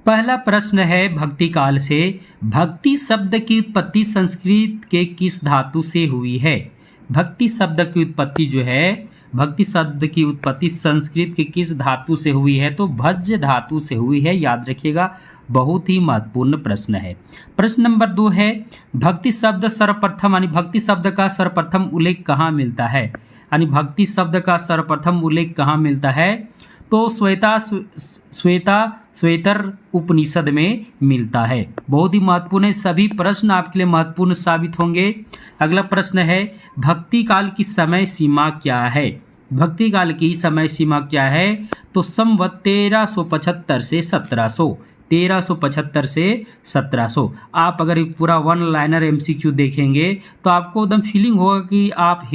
पहला प्रश्न है भक्ति काल से, भक्ति शब्द की उत्पत्ति संस्कृत के किस धातु से हुई है? भक्ति शब्द की उत्पत्ति जो है, भक्ति शब्द की उत्पत्ति संस्कृत के किस धातु से हुई है? तो भज्य धातु से हुई है, याद रखिएगा, बहुत ही महत्वपूर्ण प्रश्न है। प्रश्न नंबर 2 है, भक्ति शब्द सर्वप्रथम यानी भक्ति शब्द का सर्वप्रथम उल्लेख कहाँ मिलता है? यानी भक्ति शब्द का सर्वप्रथम उल्लेख कहाँ मिलता है? तो श्वेतर उपनिषद में मिलता है। बहुत ही महत्वपूर्ण है, सभी प्रश्न आपके लिए महत्वपूर्ण साबित होंगे। अगला प्रश्न है, भक्ति काल की समय सीमा क्या है? भक्ति काल की समय सीमा क्या है? तो संवत 1375 से 1700, 1375 से 1700। आप अगर पूरा वन लाइनर एमसीक्यू देखेंगे तो आपको एकदम फीलिंग होगा कि आप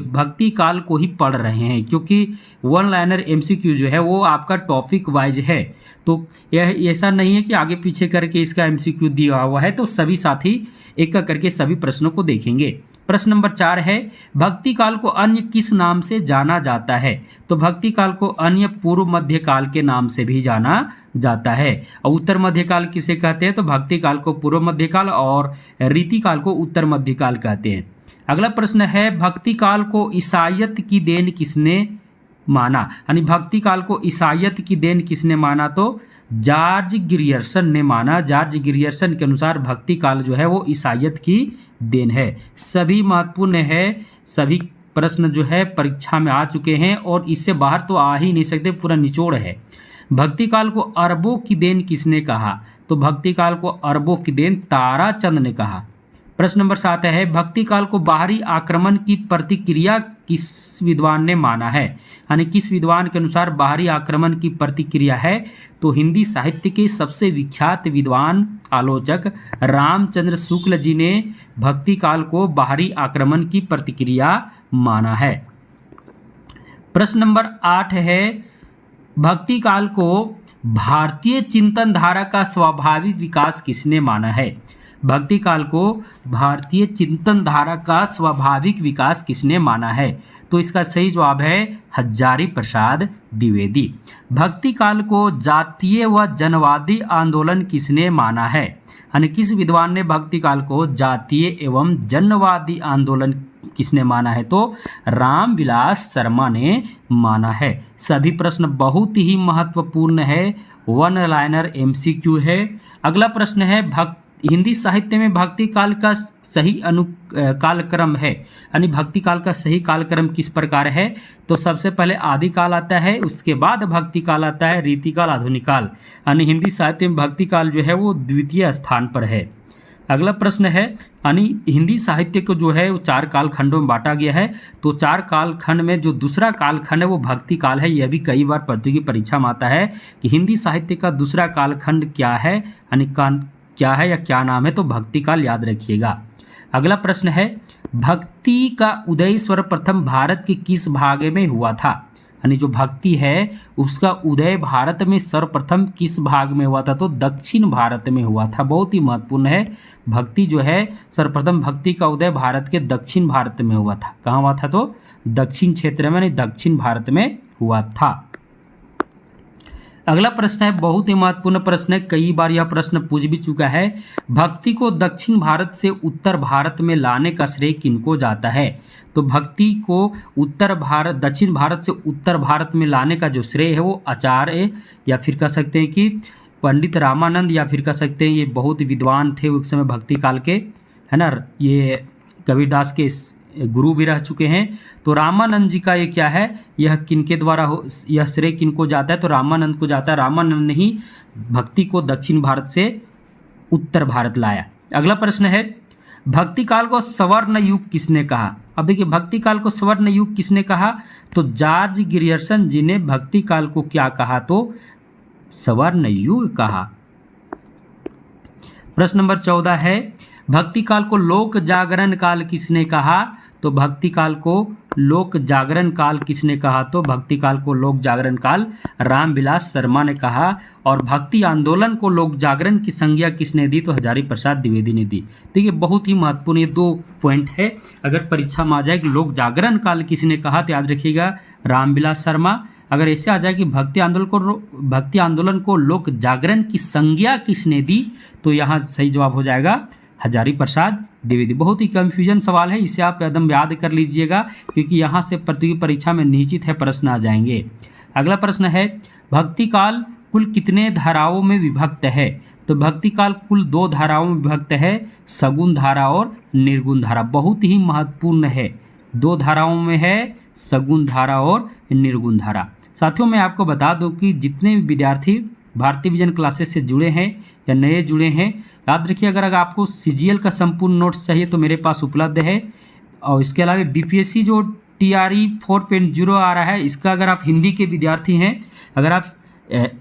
भक्ति काल को ही पढ़ रहे हैं, क्योंकि वन लाइनर एमसीक्यू जो है वो आपका टॉपिक वाइज है। तो यह ऐसा नहीं है कि आगे पीछे करके इसका एमसीक्यू दिया हुआ है, तो सभी साथी एक करके सभी प्रश्नों को देखेंगे। प्रश्न नंबर 4 है, भक्ति काल को अन्य किस नाम से जाना जाता है? तो भक्ति काल को अन्य पूर्व मध्य काल के नाम से भी जाना जाता है। और उत्तर मध्य काल किसे कहते हैं? तो भक्ति काल को पूर्व मध्य काल और रीति काल को उत्तर मध्य काल कहते हैं। अगला प्रश्न है, भक्ति काल को ईसाइयत की देन किसने माना? यानी भक्ति काल को ईसाइयत की देन किसने माना? तो जॉर्ज ग्रियर्सन ने माना। जॉर्ज ग्रियर्सन के अनुसार भक्ति काल जो है वो ईसाइयत की देन है। सभी महत्वपूर्ण है, सभी प्रश्न जो है परीक्षा में आ चुके हैं और इससे बाहर तो आ ही नहीं सकते, पूरा निचोड़ है। भक्ति काल को अरबों की देन किसने कहा? तो भक्ति काल को अरबों की देन ताराचंद ने कहा। प्रश्न नंबर 7 है, भक्ति काल को बाहरी आक्रमण की प्रतिक्रिया किस विद्वान ने माना है? यानी किस विद्वान के अनुसार बाहरी आक्रमण की प्रतिक्रिया है? तो हिंदी साहित्य के सबसे विख्यात विद्वान आलोचक रामचंद्र शुक्ल जी ने भक्ति काल को बाहरी आक्रमण की प्रतिक्रिया माना है। प्रश्न नंबर 8 है, भक्ति काल को भारतीय चिंतन धारा का स्वाभाविक विकास किसने माना है? भक्ति काल को भारतीय चिंतन धारा का स्वाभाविक विकास किसने माना है? तो इसका सही जवाब है हजारी प्रसाद द्विवेदी। भक्ति काल को जातीय व जनवादी आंदोलन किसने माना है? यानी किस विद्वान ने भक्ति काल को जातीय एवं जनवादी आंदोलन किसने माना है? तो रामविलास शर्मा ने माना है। सभी प्रश्न बहुत ही महत्वपूर्ण है, वन लाइनर एमसीक्यू है। अगला प्रश्न है, हिंदी साहित्य में भक्ति काल का सही कालक्रम है, यानी भक्ति काल का सही कालक्रम किस प्रकार है? तो सबसे पहले आदि काल आता है, उसके बाद भक्ति काल आता है, रीति काल, आधुनिक काल। यानी हिंदी साहित्य में भक्ति काल जो है वो द्वितीय स्थान पर है। अगला प्रश्न है, यानी हिंदी साहित्य को जो है वो 4 कालखंडों में बांटा गया है। तो 4 कालखंड में जो दूसरा कालखंड है वो भक्ति काल है। यह भी कई बार प्रतियोगी परीक्षा में आता है कि हिंदी साहित्य का दूसरा कालखंड क्या है, यानी क्या है या क्या नाम है? तो भक्ति काल, याद रखिएगा। अगला प्रश्न है, भक्ति का उदय सर्वप्रथम भारत के किस भाग में हुआ था? यानी जो भक्ति है उसका उदय भारत में सर्वप्रथम किस भाग में हुआ था? तो दक्षिण भारत में हुआ था। बहुत ही महत्वपूर्ण है, भक्ति जो है सर्वप्रथम भक्ति का उदय भारत के दक्षिण भारत में हुआ था। कहाँ हुआ था? तो दक्षिण क्षेत्र में, यानी दक्षिण भारत में हुआ था। अगला प्रश्न है बहुत ही महत्वपूर्ण प्रश्न है, कई बार यह प्रश्न पूछ भी चुका है। भक्ति को दक्षिण भारत से उत्तर भारत में लाने का श्रेय किनको जाता है? तो भक्ति को दक्षिण भारत से उत्तर भारत में लाने का जो श्रेय है वो आचार्य, या फिर कह सकते हैं कि पंडित रामानंद, या फिर कह सकते हैं ये बहुत विद्वान थे उस समय भक्ति काल के, है ना, ये कबीरदास के गुरु भी रह चुके हैं। तो रामानंद जी का ये क्या है, यह किनके द्वारा यह श्रेय किनको जाता है? तो रामानंद को जाता है। रामानंद ने ही भक्ति को दक्षिण भारत से उत्तर भारत लाया। अगला प्रश्न है, भक्ति काल को स्वर्ण युग किसने कहा? अब देखिए, भक्ति काल को स्वर्ण युग किसने कहा? तो जॉर्ज ग्रियर्सन जी ने भक्ति काल को क्या कहा? तो स्वर्ण युग कहा। प्रश्न नंबर 14 है, भक्ति काल को लोक जागरण काल किसने कहा? तो भक्ति काल को लोक जागरण काल किसने कहा? तो भक्ति काल को लोक जागरण काल रामविलास शर्मा ने कहा। और भक्ति आंदोलन को लोक जागरण की संज्ञा किसने दी? तो हजारी प्रसाद द्विवेदी ने दी। देखिए, बहुत ही महत्वपूर्ण ये 2 पॉइंट है। अगर परीक्षा में आ जाए कि लोक जागरण काल किसने कहा, तो याद रखिएगा रामविलास शर्मा। अगर ऐसे आ जाए कि भक्ति आंदोलन को लोक जागरण की संज्ञा किसने दी, तो यहाँ सही जवाब हो जाएगा हजारी प्रसाद द्विवेदी। बहुत ही कंफ्यूजन सवाल है, इसे आप एकदम याद कर लीजिएगा, क्योंकि यहाँ से प्रतियोगी परीक्षा में निश्चित है प्रश्न आ जाएंगे। अगला प्रश्न है, भक्ति काल कुल कितने धाराओं में विभक्त है? तो भक्ति काल कुल 2 धाराओं में विभक्त है, सगुण धारा और निर्गुण धारा। बहुत ही महत्वपूर्ण है, 2 धाराओं में है, सगुण धारा और निर्गुण धारा। साथियों, मैं आपको बता दूं कि जितने भी विद्यार्थी भारतीय विजन क्लासेस से जुड़े हैं या नए जुड़े हैं, याद रखिए अगर आपको सीजीएल का संपूर्ण नोट्स चाहिए तो मेरे पास उपलब्ध है। और इसके अलावा बीपीएससी जो TRE 4.0 आ रहा है, इसका अगर आप हिंदी के विद्यार्थी हैं, अगर आप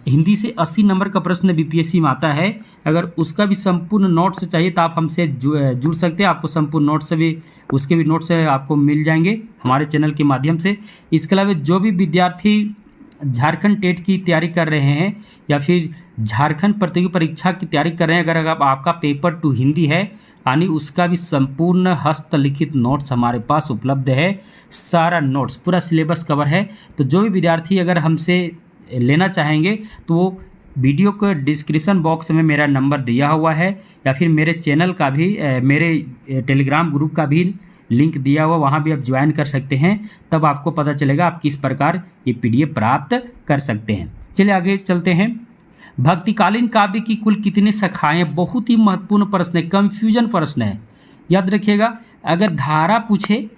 हिंदी से 80 नंबर का प्रश्न बीपीएससी में आता है, अगर उसका भी संपूर्ण नोट्स चाहिए तो आप हमसे जुड़ सकते हैं। आपको संपूर्ण नोट्स से भी, उसके भी नोट्स आपको मिल जाएंगे हमारे चैनल के माध्यम से। इसके अलावा जो भी विद्यार्थी झारखंड टेट की तैयारी कर रहे हैं या फिर झारखंड प्रतियोगी परीक्षा की तैयारी कर रहे हैं, अगर आपका पेपर 2 हिंदी है यानी उसका भी संपूर्ण हस्तलिखित नोट्स हमारे पास उपलब्ध है। सारा नोट्स, पूरा सिलेबस कवर है। तो जो भी विद्यार्थी अगर हमसे लेना चाहेंगे तो वो वीडियो के डिस्क्रिप्शन बॉक्स में मेरा नंबर दिया हुआ है, या फिर मेरे चैनल का भी, मेरे टेलीग्राम ग्रुप का भी लिंक दिया हुआ, वहाँ भी आप ज्वाइन कर सकते हैं। तब आपको पता चलेगा आप किस प्रकार ये PDF प्राप्त कर सकते हैं। चलिए आगे चलते हैं। भक्तिकालीन काव्य की कुल कितनी शाखाएं? बहुत ही महत्वपूर्ण प्रश्न है, कंफ्यूजन प्रश्न है, याद रखिएगा। अगर धारा पूछे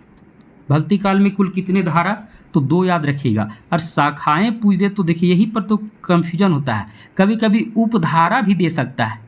भक्ति काल में कुल कितने धारा, तो 2 याद रखिएगा। और शाखाएं पूछ दे तो देखिए यही पर तो कंफ्यूजन होता है। कभी कभी उपधारा भी दे सकता है,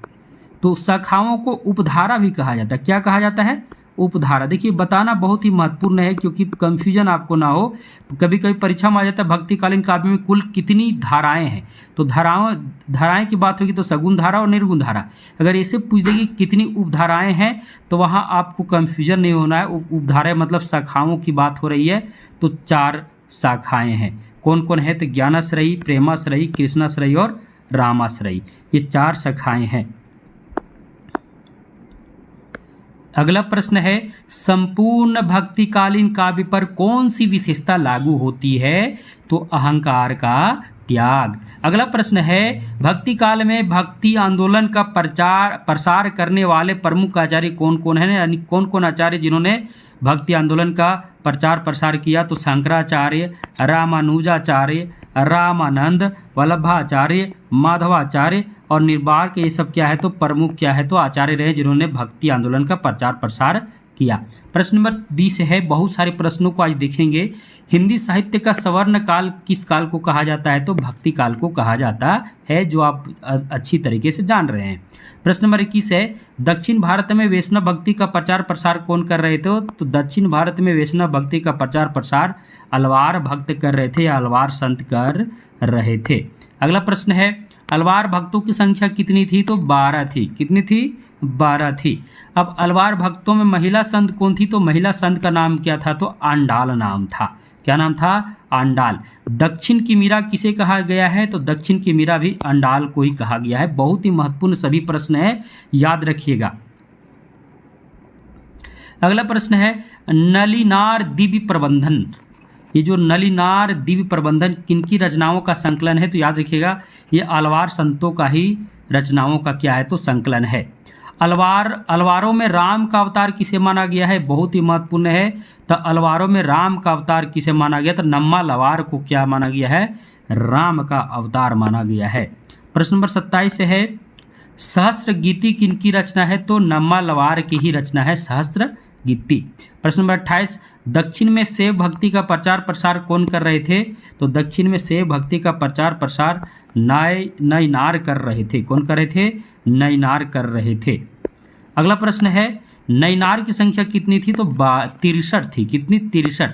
तो शाखाओं को उपधारा भी कहा जाता है। क्या कहा जाता है? उपधारा। देखिए बताना बहुत ही महत्वपूर्ण है, क्योंकि कंफ्यूजन आपको ना हो। कभी कभी परीक्षा में आ जाता है भक्तिकालीन काव्य में कुल कितनी धाराएं हैं, तो धाराएं की बात होगी तो सगुण धारा और निर्गुण धारा। अगर ऐसे पूछ देगी कितनी उपधाराएं हैं, तो वहाँ आपको कंफ्यूजन नहीं होना है। उपधाराएं मतलब शाखाओं की बात हो रही है, तो 4 शाखाएं हैं। कौन कौन है? तो ज्ञानाश्रयी, प्रेमाश्रयी, कृष्णाश्रयी और रामाश्रयी, ये 4 शाखाएं हैं। अगला प्रश्न है, संपूर्ण भक्तिकालीन काव्य पर कौन सी विशेषता लागू होती है? तो अहंकार का त्याग। अगला प्रश्न है, भक्ति काल में भक्ति आंदोलन का प्रसार करने वाले प्रमुख आचार्य कौन कौन है, यानी कौन कौन आचार्य जिन्होंने भक्ति आंदोलन का प्रचार प्रसार किया? तो शंकराचार्य, रामानुजाचार्य, रामानंद, वल्लभाचार्य, माधवाचार्य और निर्बाक, ये सब क्या है? तो प्रमुख क्या है? तो आचार्य रहे जिन्होंने भक्ति आंदोलन का प्रचार प्रसार किया। प्रश्न नंबर 20 है, बहुत सारे प्रश्नों को आज देखेंगे। हिंदी साहित्य का स्वर्ण काल किस काल को कहा जाता है? तो भक्ति काल को कहा जाता है, जो आप अच्छी तरीके से जान रहे हैं। प्रश्न नंबर 21 है, दक्षिण भारत में वैष्णव भक्ति का प्रचार प्रसार कौन कर रहे थे? तो दक्षिण भारत में वैष्णव भक्ति का प्रचार प्रसार अलवार भक्त कर रहे थे या अलवार संत कर रहे थे। अगला प्रश्न है, अलवार भक्तों की संख्या कितनी थी? तो 12 थी। कितनी थी? 12 थी। अब अलवार भक्तों में महिला संत कौन थी? तो महिला संत का नाम क्या था? तो आंडाल नाम था। क्या नाम था? आंडाल। दक्षिण की मीरा किसे कहा गया है? तो दक्षिण की मीरा भी आंडाल को ही कहा गया है। बहुत ही महत्वपूर्ण सभी प्रश्न है, याद रखिएगा। अगला प्रश्न है, नलिनार दिव्य प्रबंधन। ये जो नलिनार दिव्य प्रबंधन किनकी रचनाओं का संकलन है? तो याद रखिएगा ये अलवार संतों का ही रचनाओं का क्या है? तो संकलन है। अलवारों में राम का अवतार किसे माना गया है? बहुत ही महत्वपूर्ण है। तो अलवारों में राम का अवतार किसे माना गया? तो नम्मा लवार को क्या माना गया है? राम का अवतार माना गया है। प्रश्न नंबर 27 है, सहस्त्र गीति किनकी रचना है? तो नम्मा लवार की ही रचना है सहस्त्र गीति। प्रश्न नंबर 28, दक्षिण में शैव भक्ति का प्रचार प्रसार कौन कर रहे थे? तो दक्षिण में शैव भक्ति का प्रचार प्रसार नयनार कर रहे थे। कौन कर रहे थे? नयनार कर रहे थे। अगला प्रश्न है, नयनार की संख्या कितनी थी? तो 63 थी। कितनी? 63।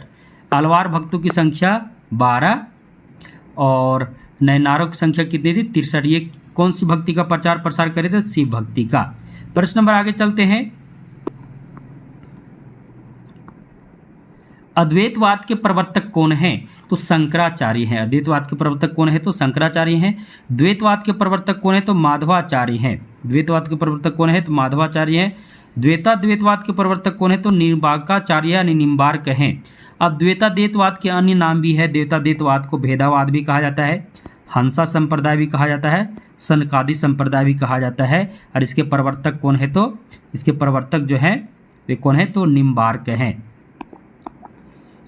अलवार भक्तों की संख्या 12 और नयनारों की संख्या कितनी थी? 63। ये कौन सी भक्ति का प्रचार प्रसार करे थे? शिव भक्ति का। प्रश्न नंबर आगे चलते हैं, अद्वैतवाद के प्रवर्तक कौन हैं? तो शंकराचार्य हैं। अद्वैतवाद के प्रवर्तक कौन है? तो शंकराचार्य हैं। द्वैतवाद के प्रवर्तक कौन है? तो माधवाचार्य हैं। द्वैतवाद के प्रवर्तक कौन है? तो माधवाचार्य हैं। द्वैतवाद के प्रवर्तक कौन है? तो निम्बार्काचार्य यानी निम्बार्क हैं। अब द्वैताद्वैतवाद के अन्य नाम भी है। द्वैताद्वैतवाद को भेदावाद भी कहा जाता है, हंसा संप्रदाय भी कहा जाता है, सनकादि संप्रदाय भी कहा जाता है। और इसके प्रवर्तक कौन है? तो इसके प्रवर्तक जो है वे कौन है? तो निम्बार्क हैं।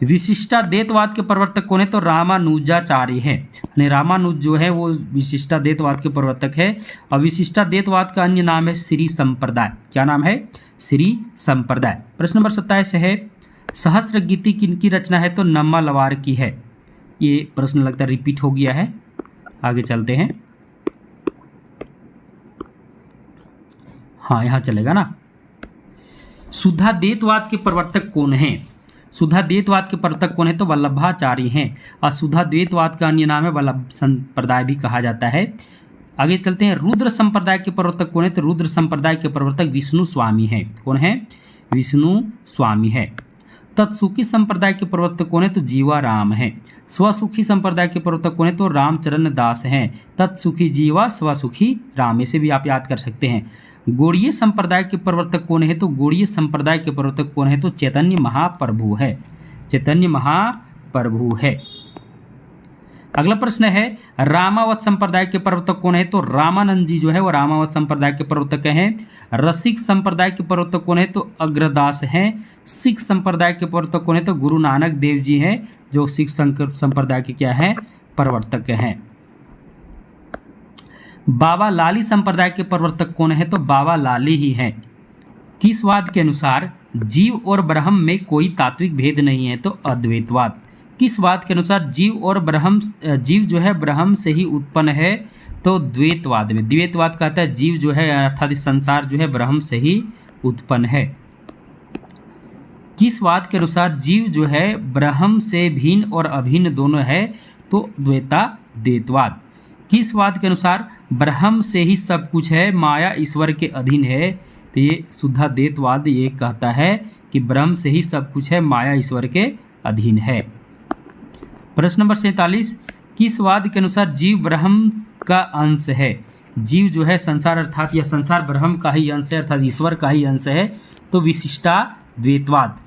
विशिष्टाद्वैतवाद के प्रवर्तक कौन है? तो रामानुजाचार्य हैं। यानी रामानुज जो है वो विशिष्टाद्वैतवाद के प्रवर्तक है। और विशिष्टाद्वैतवाद का अन्य नाम है श्री संप्रदाय। क्या नाम है? श्री संप्रदाय। प्रश्न नंबर 27 है, सहस्र गीति किनकी रचना है? तो नम्मालवार की है। ये प्रश्न लगता है रिपीट हो गया है, आगे चलते हैं। हाँ, यहाँ चलेगा ना। शुद्धाद्वैतवाद के प्रवर्तक कौन हैं? शुद्धाद्वैतवाद के प्रवर्तक कौन है? तो वल्लभाचार्य हैं। और शुद्धाद्वैतवाद का अन्य नाम है वल्लभ संप्रदाय भी कहा जाता है। आगे चलते हैं। रुद्र संप्रदाय के प्रवर्तक कौन है? तो रुद्र संप्रदाय के प्रवर्तक विष्णु स्वामी हैं। कौन है? विष्णु स्वामी है। तत्सुखी संप्रदाय के प्रवर्तक कौन है? तो जीवाराम हैं। स्वसुखी संप्रदाय के प्रवर्तक कौन है? तो रामचरण दास हैं। तत्सुखी जीवा, स्वसुखी राम, इसे भी आप याद कर सकते हैं। गौड़ीय संप्रदाय के प्रवर्तक कौन है? तो गौड़ीय संप्रदाय के प्रवर्तक कौन है? तो चैतन्य महाप्रभु है। चैतन्य महाप्रभु है। अगला प्रश्न है, रामावत संप्रदाय के प्रवर्तक कौन है? तो रामानंद जी जो है वो रामावत संप्रदाय के प्रवर्तक हैं। रसिक संप्रदाय के प्रवर्तक कौन है? तो अग्रदास हैं। सिख संप्रदाय के प्रवर्तक कौन है? तो गुरु नानक देव जी हैं, जो सिख संप्रदाय के क्या है? प्रवर्तक हैं। बाबा लाली संप्रदाय के प्रवर्तक कौन है? तो बाबा लाली ही हैं। किस वाद के अनुसार जीव और ब्रह्म में कोई तात्विक भेद नहीं है? तो अद्वैतवाद। किस वाद के अनुसार जीव और ब्रह्म, जीव जो है ब्रह्म से ही उत्पन्न है? तो द्वैतवाद में। द्वैतवाद कहता है जीव जो है अर्थात संसार जो है ब्रह्म से ही उत्पन्न है। किस वाद के अनुसार जीव जो है ब्रह्म से भिन्न और अभिन्न दोनों है? तो द्वैताद्वैतवाद। किस वाद के अनुसार ब्रह्म से ही सब कुछ है, माया ईश्वर के अधीन है? तो ये शुद्धाद्वैतवाद ये कहता है कि ब्रह्म से ही सब कुछ है, माया ईश्वर के अधीन है। प्रश्न नंबर 47, किस वाद के अनुसार जीव ब्रह्म का अंश है? जीव जो है संसार अर्थात यह संसार ब्रह्म का ही अंश है, अर्थात ईश्वर का ही अंश है। तो विशिष्टाद्वैतवाद।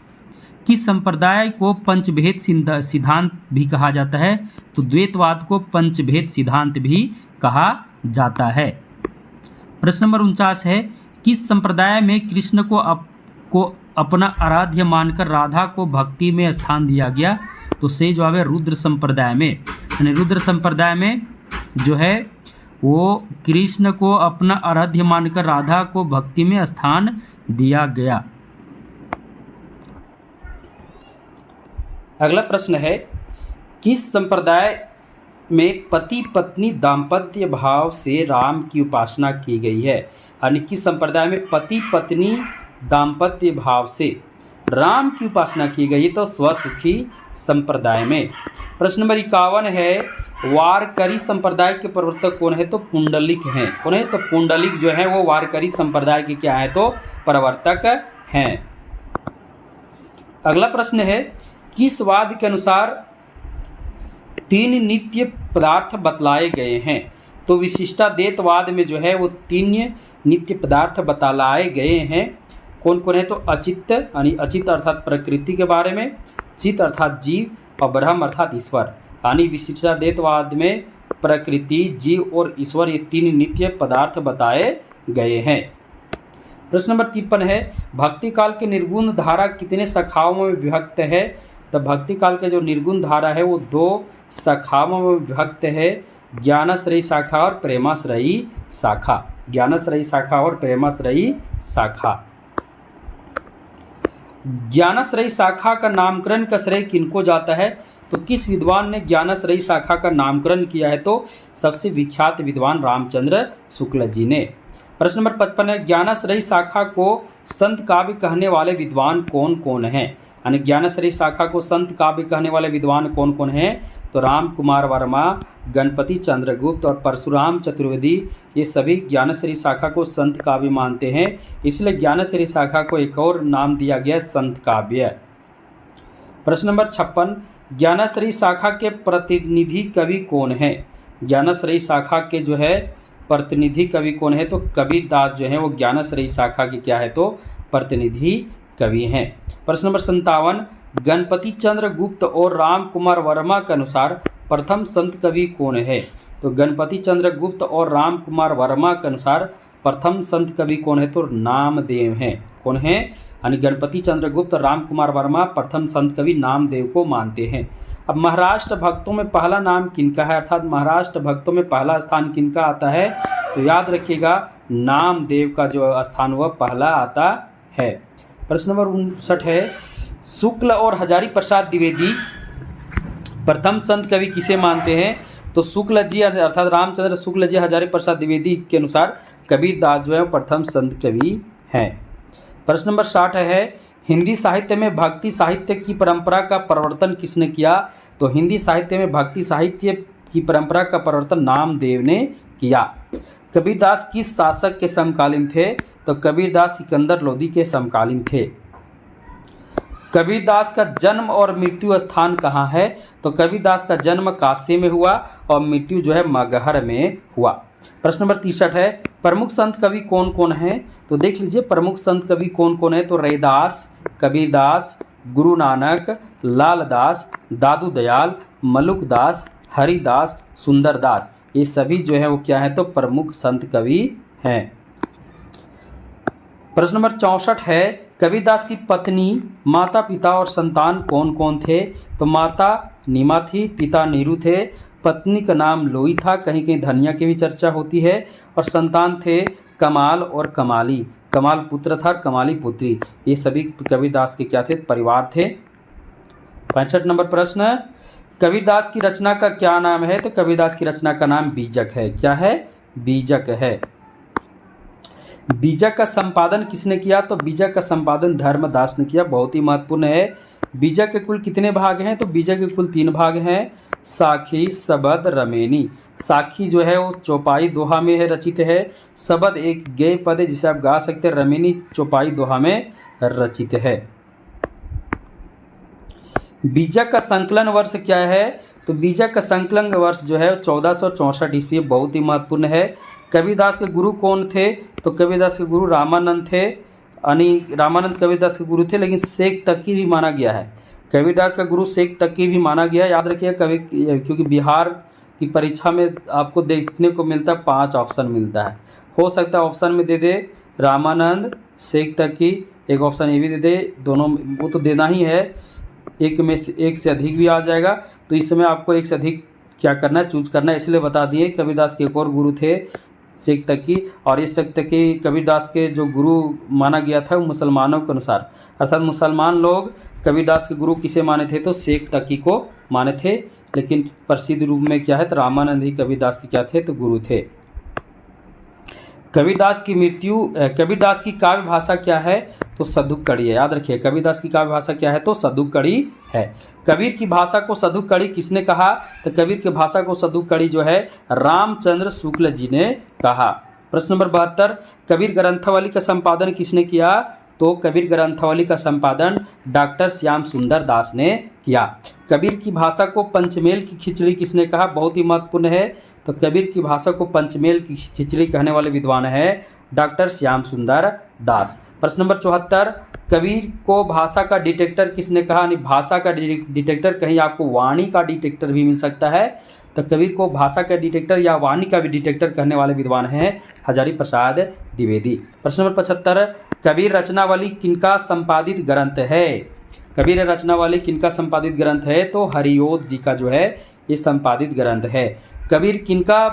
किस संप्रदाय को पंचभेद सिद्धांत भी कहा जाता है? तो द्वैतवाद को पंचभेद सिद्धांत भी कहा जाता है। प्रश्न नंबर 49 है, किस संप्रदाय में कृष्ण को अपना आराध्य मानकर राधा को भक्ति में स्थान दिया गया? तो सही जवाब है रुद्र संप्रदाय में। यानी रुद्र संप्रदाय में जो है वो कृष्ण को अपना आराध्य मानकर राधा को भक्ति में स्थान दिया गया। अगला प्रश्न है, किस संप्रदाय में पति पत्नी दाम्पत्य भाव से राम की उपासना की गई है? यानी किस संप्रदाय में पति पत्नी दाम्पत्य भाव से राम की उपासना की गई? तो स्वसुखी संप्रदाय में। प्रश्न नंबर 51 है, वारकरी संप्रदाय के प्रवर्तक कौन है? तो पुंडलिक हैं। कौन है? तो पुंडलिक जो है वो वारकरी संप्रदाय के क्या है? तो प्रवर्तक हैं। अगला प्रश्न है, किस वाद के अनुसार 3 नित्य पदार्थ बतलाए गए हैं? तो विशिष्टाद्वैतवाद में जो है वो 3 नित्य पदार्थ बतलाए गए हैं। कौन कौन है? तो अचित्त, यानी अचित्त अर्थात प्रकृति के बारे में, चित्त अर्थात जीव और ब्रह्म अर्थात ईश्वर। यानी विशिष्टाद्वैतवाद में प्रकृति, जीव और ईश्वर ये 3 नित्य पदार्थ बताए गए हैं। प्रश्न नंबर 53 है, भक्ति काल के निर्गुण धारा कितने शाखाओं में विभक्त है? तो भक्ति काल का जो निर्गुण धारा है वो 2 शाखाओं में विभक्त है, ज्ञानाश्रयी शाखा और प्रेमाश्रयी शाखा। ज्ञानाश्रयी शाखा और प्रेमाश्रयी शाखा। ज्ञानाश्रयी शाखा का नामकरण का श्रेय किनको जाता है? तो किस विद्वान ने ज्ञानाश्रयी शाखा का नामकरण किया है? तो सबसे विख्यात विद्वान रामचंद्र शुक्ल जी ने। प्रश्न नंबर 55 है, ज्ञानाश्रयी शाखा को संत काव्य कहने वाले विद्वान कौन कौन हैं? यानी ज्ञानाश्रयी शाखा को संत काव्य कहने वाले विद्वान कौन कौन हैं? तो राम कुमार वर्मा, गणपति चंद्रगुप्त और परशुराम चतुर्वेदी, ये सभी ज्ञानाश्रयी शाखा को संत काव्य मानते हैं। इसलिए ज्ञानाश्रयी शाखा को एक और नाम दिया गया संत काव्य। प्रश्न नंबर 56, ज्ञानाश्रयी शाखा के प्रतिनिधि कवि कौन है? ज्ञानाश्रयी शाखा के जो है प्रतिनिधि कवि कौन है? तो कबीरदास जो है वो ज्ञानाश्रयी शाखा के क्या है? तो प्रतिनिधि कवि हैं। प्रश्न नंबर 57, गणपति चंद्र गुप्त और राम कुमार वर्मा के अनुसार प्रथम संत कवि कौन है? तो गणपति चंद्र गुप्त और राम कुमार वर्मा के अनुसार प्रथम संत कवि कौन है? तो नामदेव हैं। कौन है? यानी गणपति चंद्र गुप्त, राम कुमार वर्मा प्रथम संत कवि नामदेव को मानते हैं। अब महाराष्ट्र भक्तों में पहला नाम किनका है, अर्थात महाराष्ट्र भक्तों में पहला स्थान किनका आता है? तो याद रखिएगा नामदेव का जो स्थान वह पहला आता है। प्रश्न नंबर 59 है, शुक्ल और हजारी प्रसाद द्विवेदी प्रथम संत कवि किसे मानते हैं? तो शुक्ल जी अर्थात रामचंद्र शुक्ल जी हजारी प्रसाद द्विवेदी के अनुसार कबीरदास जो है प्रथम संत कवि हैं। प्रश्न नंबर 60 है, हिंदी साहित्य में भक्ति साहित्य की परंपरा का प्रवर्तन किसने किया? तो हिंदी साहित्य में भक्ति साहित्य की परंपरा का प्रवर्तन नामदेव ने किया। कबीरदास किस शासक के समकालीन थे? तो कबीरदास सिकंदर लोदी के समकालीन थे। कबीरदास का जन्म और मृत्यु स्थान कहाँ है? तो कबीरदास का जन्म काशी में हुआ और मृत्यु जो है मगहर में हुआ। प्रश्न नंबर 63 है, प्रमुख संत कवि कौन कौन हैं? तो देख लीजिए प्रमुख संत कवि कौन कौन है? तो रैदास, कबीरदास, गुरु नानक, लालदास, दादू दयाल, मलुकदास, हरिदास, सुंदरदास, ये सभी जो है वो क्या है? तो प्रमुख संत कवि हैं। प्रश्न नंबर 64 है, कबीरदास की पत्नी, माता पिता और संतान कौन कौन थे? तो माता नीमा थी, पिता नीरू थे, पत्नी का नाम लोई था, कहीं कहीं धनिया की भी चर्चा होती है, और संतान थे कमाल और कमाली। कमाल पुत्र था और कमाली पुत्री, ये सभी कबीरदास के क्या थे? परिवार थे। 65 नंबर प्रश्न, कबीरदास की रचना का क्या नाम है? तो कबीरदास की रचना का नाम बीजक है। क्या है? बीजक है। बीजक का संपादन किसने किया? तो बीजक का संपादन धर्मदास ने किया। बहुत ही महत्वपूर्ण है। बीजक के कुल कितने भाग हैं? तो बीजक के कुल 3 भाग हैं, साखी, सबद, रमेनी। साखी जो है वो चौपाई दोहा में है रचित है, सबद एक गेय पद है जिसे आप गा सकते हैं, रमेनी चौपाई दोहा में रचित है। बीजक का संकलन वर्ष क्या है? तो बीजक का संकलन वर्ष जो है 1464 ईस्वी, बहुत ही महत्वपूर्ण है। कबीरदास के गुरु कौन थे? तो कबीरदास के गुरु रामानंद थे, यानी रामानंद कबीरदास के गुरु थे, लेकिन शेख तकी भी माना गया है। कबीरदास का गुरु शेख तकी भी माना गया है। याद रखिए कभी, क्योंकि बिहार की परीक्षा में आपको देखने को मिलता है 5 ऑप्शन मिलता है। हो सकता है ऑप्शन में दे दे रामानंद, शेख तकी, एक ऑप्शन ये भी दे दे, दोनों वो तो देना ही है, एक में से एक से अधिक भी आ जाएगा। तो इस समय आपको एक से अधिक क्या करना है? चूज करना है। इसलिए बता दिए कबीरदास के एक और गुरु थे शेख तकी, और इस शेख तकी कबीरदास के जो गुरु माना गया था मुसलमानों के अनुसार, अर्थात मुसलमान लोग कबीरदास के गुरु किसे माने थे? तो शेख तकी को माने थे, लेकिन प्रसिद्ध रूप में क्या है? तो रामानंद ही कबीरदास के क्या थे? तो गुरु थे। कबीरदास की काव्य भाषा क्या है? तो सदुक्कड़ी है। याद रखिए कबीरदास की काव्य भाषा क्या है? तो सदुक्कड़ी है। कबीर की भाषा को सदुक्कड़ी किसने कहा? तो कबीर की भाषा को सदुक्कड़ी जो है रामचंद्र शुक्ल जी ने कहा। प्रश्न नंबर 72, कबीर ग्रंथावली का संपादन किसने किया? तो कबीर ग्रंथावली का संपादन डॉक्टर श्याम सुंदर दास ने किया। कबीर की भाषा को पंचमेल की खिचड़ी किसने कहा? बहुत ही महत्वपूर्ण है। तो कबीर की भाषा को पंचमेल की खिचड़ी कहने वाले विद्वान है डॉक्टर श्याम सुंदर दास। प्रश्न नंबर 74, कबीर को भाषा का डिटेक्टर किसने कहा? यानी भाषा का डिटेक्टर, कहीं आपको वाणी का डिटेक्टर भी मिल सकता है। तो कबीर को भाषा का डिटेक्टर या वाणी का भी डिटेक्टर कहने वाले विद्वान हैं हजारी प्रसाद द्विवेदी। प्रश्न नंबर 75, कबीर रचनावली किनका संपादित ग्रंथ है? कबीर रचनावली किनका संपादित ग्रंथ है? तो हरिओद जी का जो है ये संपादित ग्रंथ है। कबीर किनका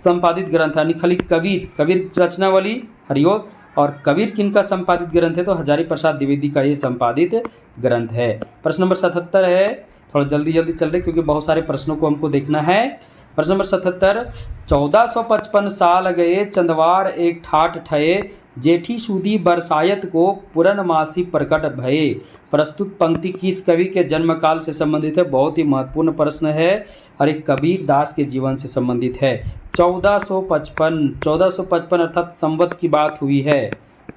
संपादित ग्रंथ है? यानी खाली कबीर रचनावली हरिओद, और कबीर किनका संपादित ग्रंथ है? तो हजारी प्रसाद द्विवेदी का ये संपादित ग्रंथ है। प्रश्न नंबर 77 है, थोड़ा जल्दी चल रहे क्योंकि बहुत सारे प्रश्नों को हमको देखना है। प्रश्न नंबर 77, 1455 साल गए चंदवार एक ठाठ ठये, जेठी सूदी बरसायत को पूर्णमासी प्रकट भये। प्रस्तुत पंक्ति किस कवि के जन्म काल से संबंधित है? बहुत ही महत्वपूर्ण प्रश्न है और एक कबीर दास के जीवन से संबंधित है। 1455 अर्थात संवत की बात हुई है।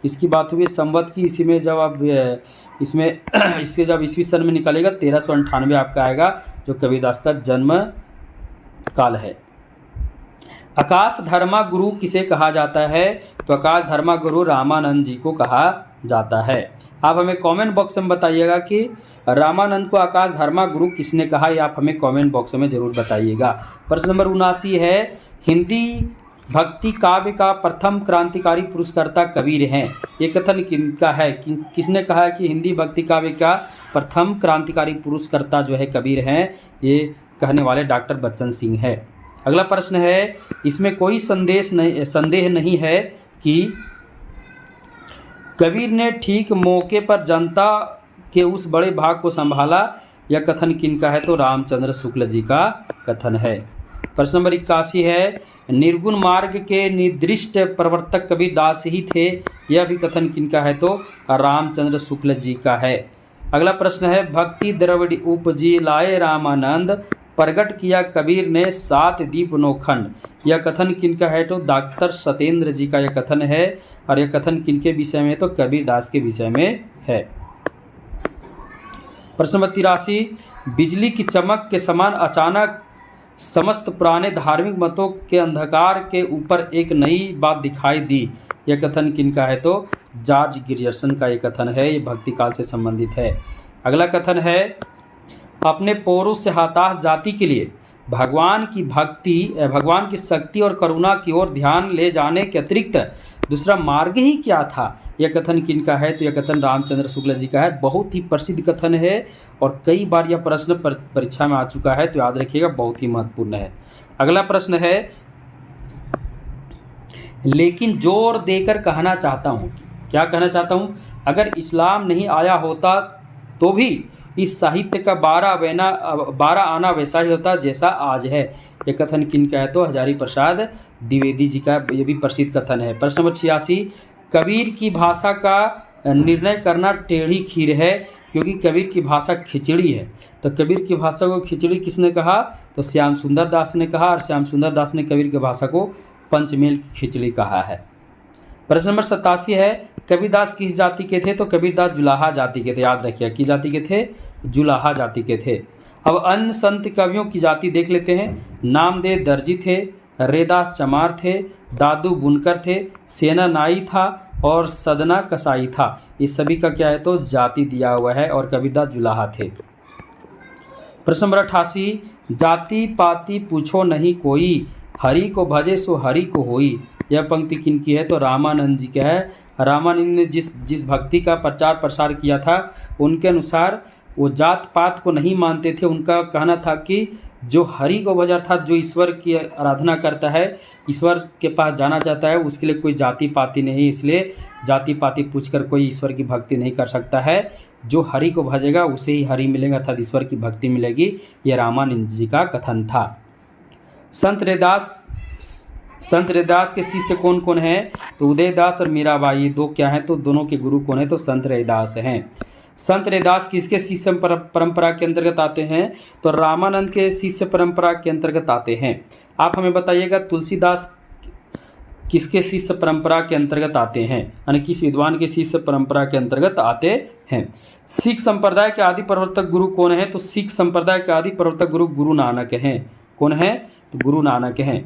इसकी बात हुई संवत की, इसी में जब आप इसमें इसके जब ईस्वी सन में निकालेगा 1398 आपका आएगा, जो कबीरदास का जन्म काल है। आकाश धर्मा गुरु किसे कहा जाता है? तो आकाश धर्मा गुरु रामानंद जी को कहा जाता है। आप हमें कमेंट बॉक्स में बताइएगा कि रामानंद को आकाश धर्मा गुरु किसने कहा, ये आप हमें कमेंट बॉक्स में जरूर बताइएगा। प्रश्न नंबर 79 है, हिंदी भक्ति काव्य का प्रथम क्रांतिकारी पुरस्कर्ता कबीर हैं। ये कथन किनका है, किसने कहा है कि हिंदी भक्ति काव्य का प्रथम क्रांतिकारी पुरस्कर्ता जो है कबीर हैं? ये कहने वाले डॉक्टर बच्चन सिंह है। अगला प्रश्न है, इसमें कोई संदेह नहीं है कि कबीर ने ठीक मौके पर जनता के उस बड़े भाग को संभाला। यह कथन किनका है? तो रामचंद्र शुक्ल जी का कथन है। प्रश्न नंबर 81 है, निर्गुण मार्ग के निर्दिष्ट प्रवर्तक कबीर दास ही थे। यह भी कथन किनका है? तो रामचंद्र शुक्ल जी का है। अगला प्रश्न है, भक्ति द्रविड़ उपजी लाए रामानंद, प्रगट किया कबीर ने 7 दीप नौखंड। यह कथन किनका है? तो डॉक्टर सत्येंद्र जी का यह कथन है। और यह कथन किनके विषय में? तो कबीर दास के विषय में है। प्रश्न नंबर 83, बिजली की चमक के समान अचानक समस्त पुराने धार्मिक मतों के अंधकार के ऊपर एक नई बात दिखाई दी। यह कथन किनका है? तो जॉर्ज गिरियर्सन का यह कथन है। ये भक्ति काल से संबंधित है। अगला कथन है, अपने पौरुष से हताश जाति के लिए भगवान की शक्ति और करुणा की ओर ध्यान ले जाने के अतिरिक्त दूसरा मार्ग ही क्या था? यह कथन किनका है? तो यह कथन रामचंद्र शुक्ल जी का है। बहुत ही प्रसिद्ध कथन है और कई बार यह प्रश्न परीक्षा में आ चुका है, तो याद रखिएगा, बहुत ही महत्वपूर्ण है। अगला प्रश्न है, लेकिन जोर देकर कहना चाहता हूँ, क्या कहना चाहता हूँ? अगर इस्लाम नहीं आया होता तो भी इस साहित्य का 12 आना वैसा ही होता जैसा आज है। यह कथन किनका है? तो हजारी प्रसाद द्विवेदी जी का यह भी प्रसिद्ध कथन है। प्रश्न नंबर 86, कबीर की भाषा का निर्णय करना टेढ़ी खीर है क्योंकि कबीर की भाषा खिचड़ी है। तो कबीर की भाषा को खिचड़ी किसने कहा? तो श्याम सुंदर दास ने कहा। और श्याम सुंदर दास ने कबीर की भाषा को पंचमेल की खिचड़ी कहा है। प्रश्न नंबर 87 है, कबीरदास किस जाति के थे? तो कबीरदास जुलाहा जाति के थे। याद रखिए, किस जाति के थे? जुलाहा जाति के थे। अब अन्य संत कवियों की जाति देख लेते हैं। नामदेव दर्जी थे, रेदास चमार थे, दादू बुनकर थे, सेना नाई था और सदना कसाई था। इस सभी का क्या है? तो जाति दिया हुआ है और कबीरदास जुलाहा थे। प्रश्न नंबर 88, जाति पाति पूछो नहीं कोई, हरि को भजे सो हरि को होई। यह पंक्ति किनकी है? तो रामानंद जी का है। रामानंद ने जिस भक्ति का प्रचार प्रसार किया था, उनके अनुसार वो जात पात को नहीं मानते थे। उनका कहना था कि जो हरि को भजा, अर्थात जो ईश्वर की आराधना करता है, ईश्वर के पास जाना चाहता है, उसके लिए कोई जाति पाति नहीं, इसलिए जाति पाति पूछकर कोई ईश्वर की भक्ति नहीं कर सकता है। जो हरि को भजेगा उसे ही हरि मिलेगा, अर्थात ईश्वर की भक्ति मिलेगी। यह रामानंद जी का कथन था। संत रैदास के शिष्य कौन कौन हैं? तो उदयदास और मीराबाई, दो क्या हैं? तो दोनों के गुरु कौन है? तो संत रैदास हैं। संत रैदास किसके शिष्य परंपरा के अंतर्गत आते हैं? तो रामानंद के शिष्य परंपरा के अंतर्गत आते हैं। आप हमें बताइएगा, तुलसीदास किसके शिष्य परंपरा के अंतर्गत आते हैं, यानी किस विद्वान के शिष्य परंपरा के अंतर्गत आते हैं? सिख संप्रदाय के आदि प्रवर्तक गुरु कौन है? तो सिख संप्रदाय के आदि प्रवर्तक गुरु गुरु नानक हैं। कौन है? तो गुरु नानक हैं।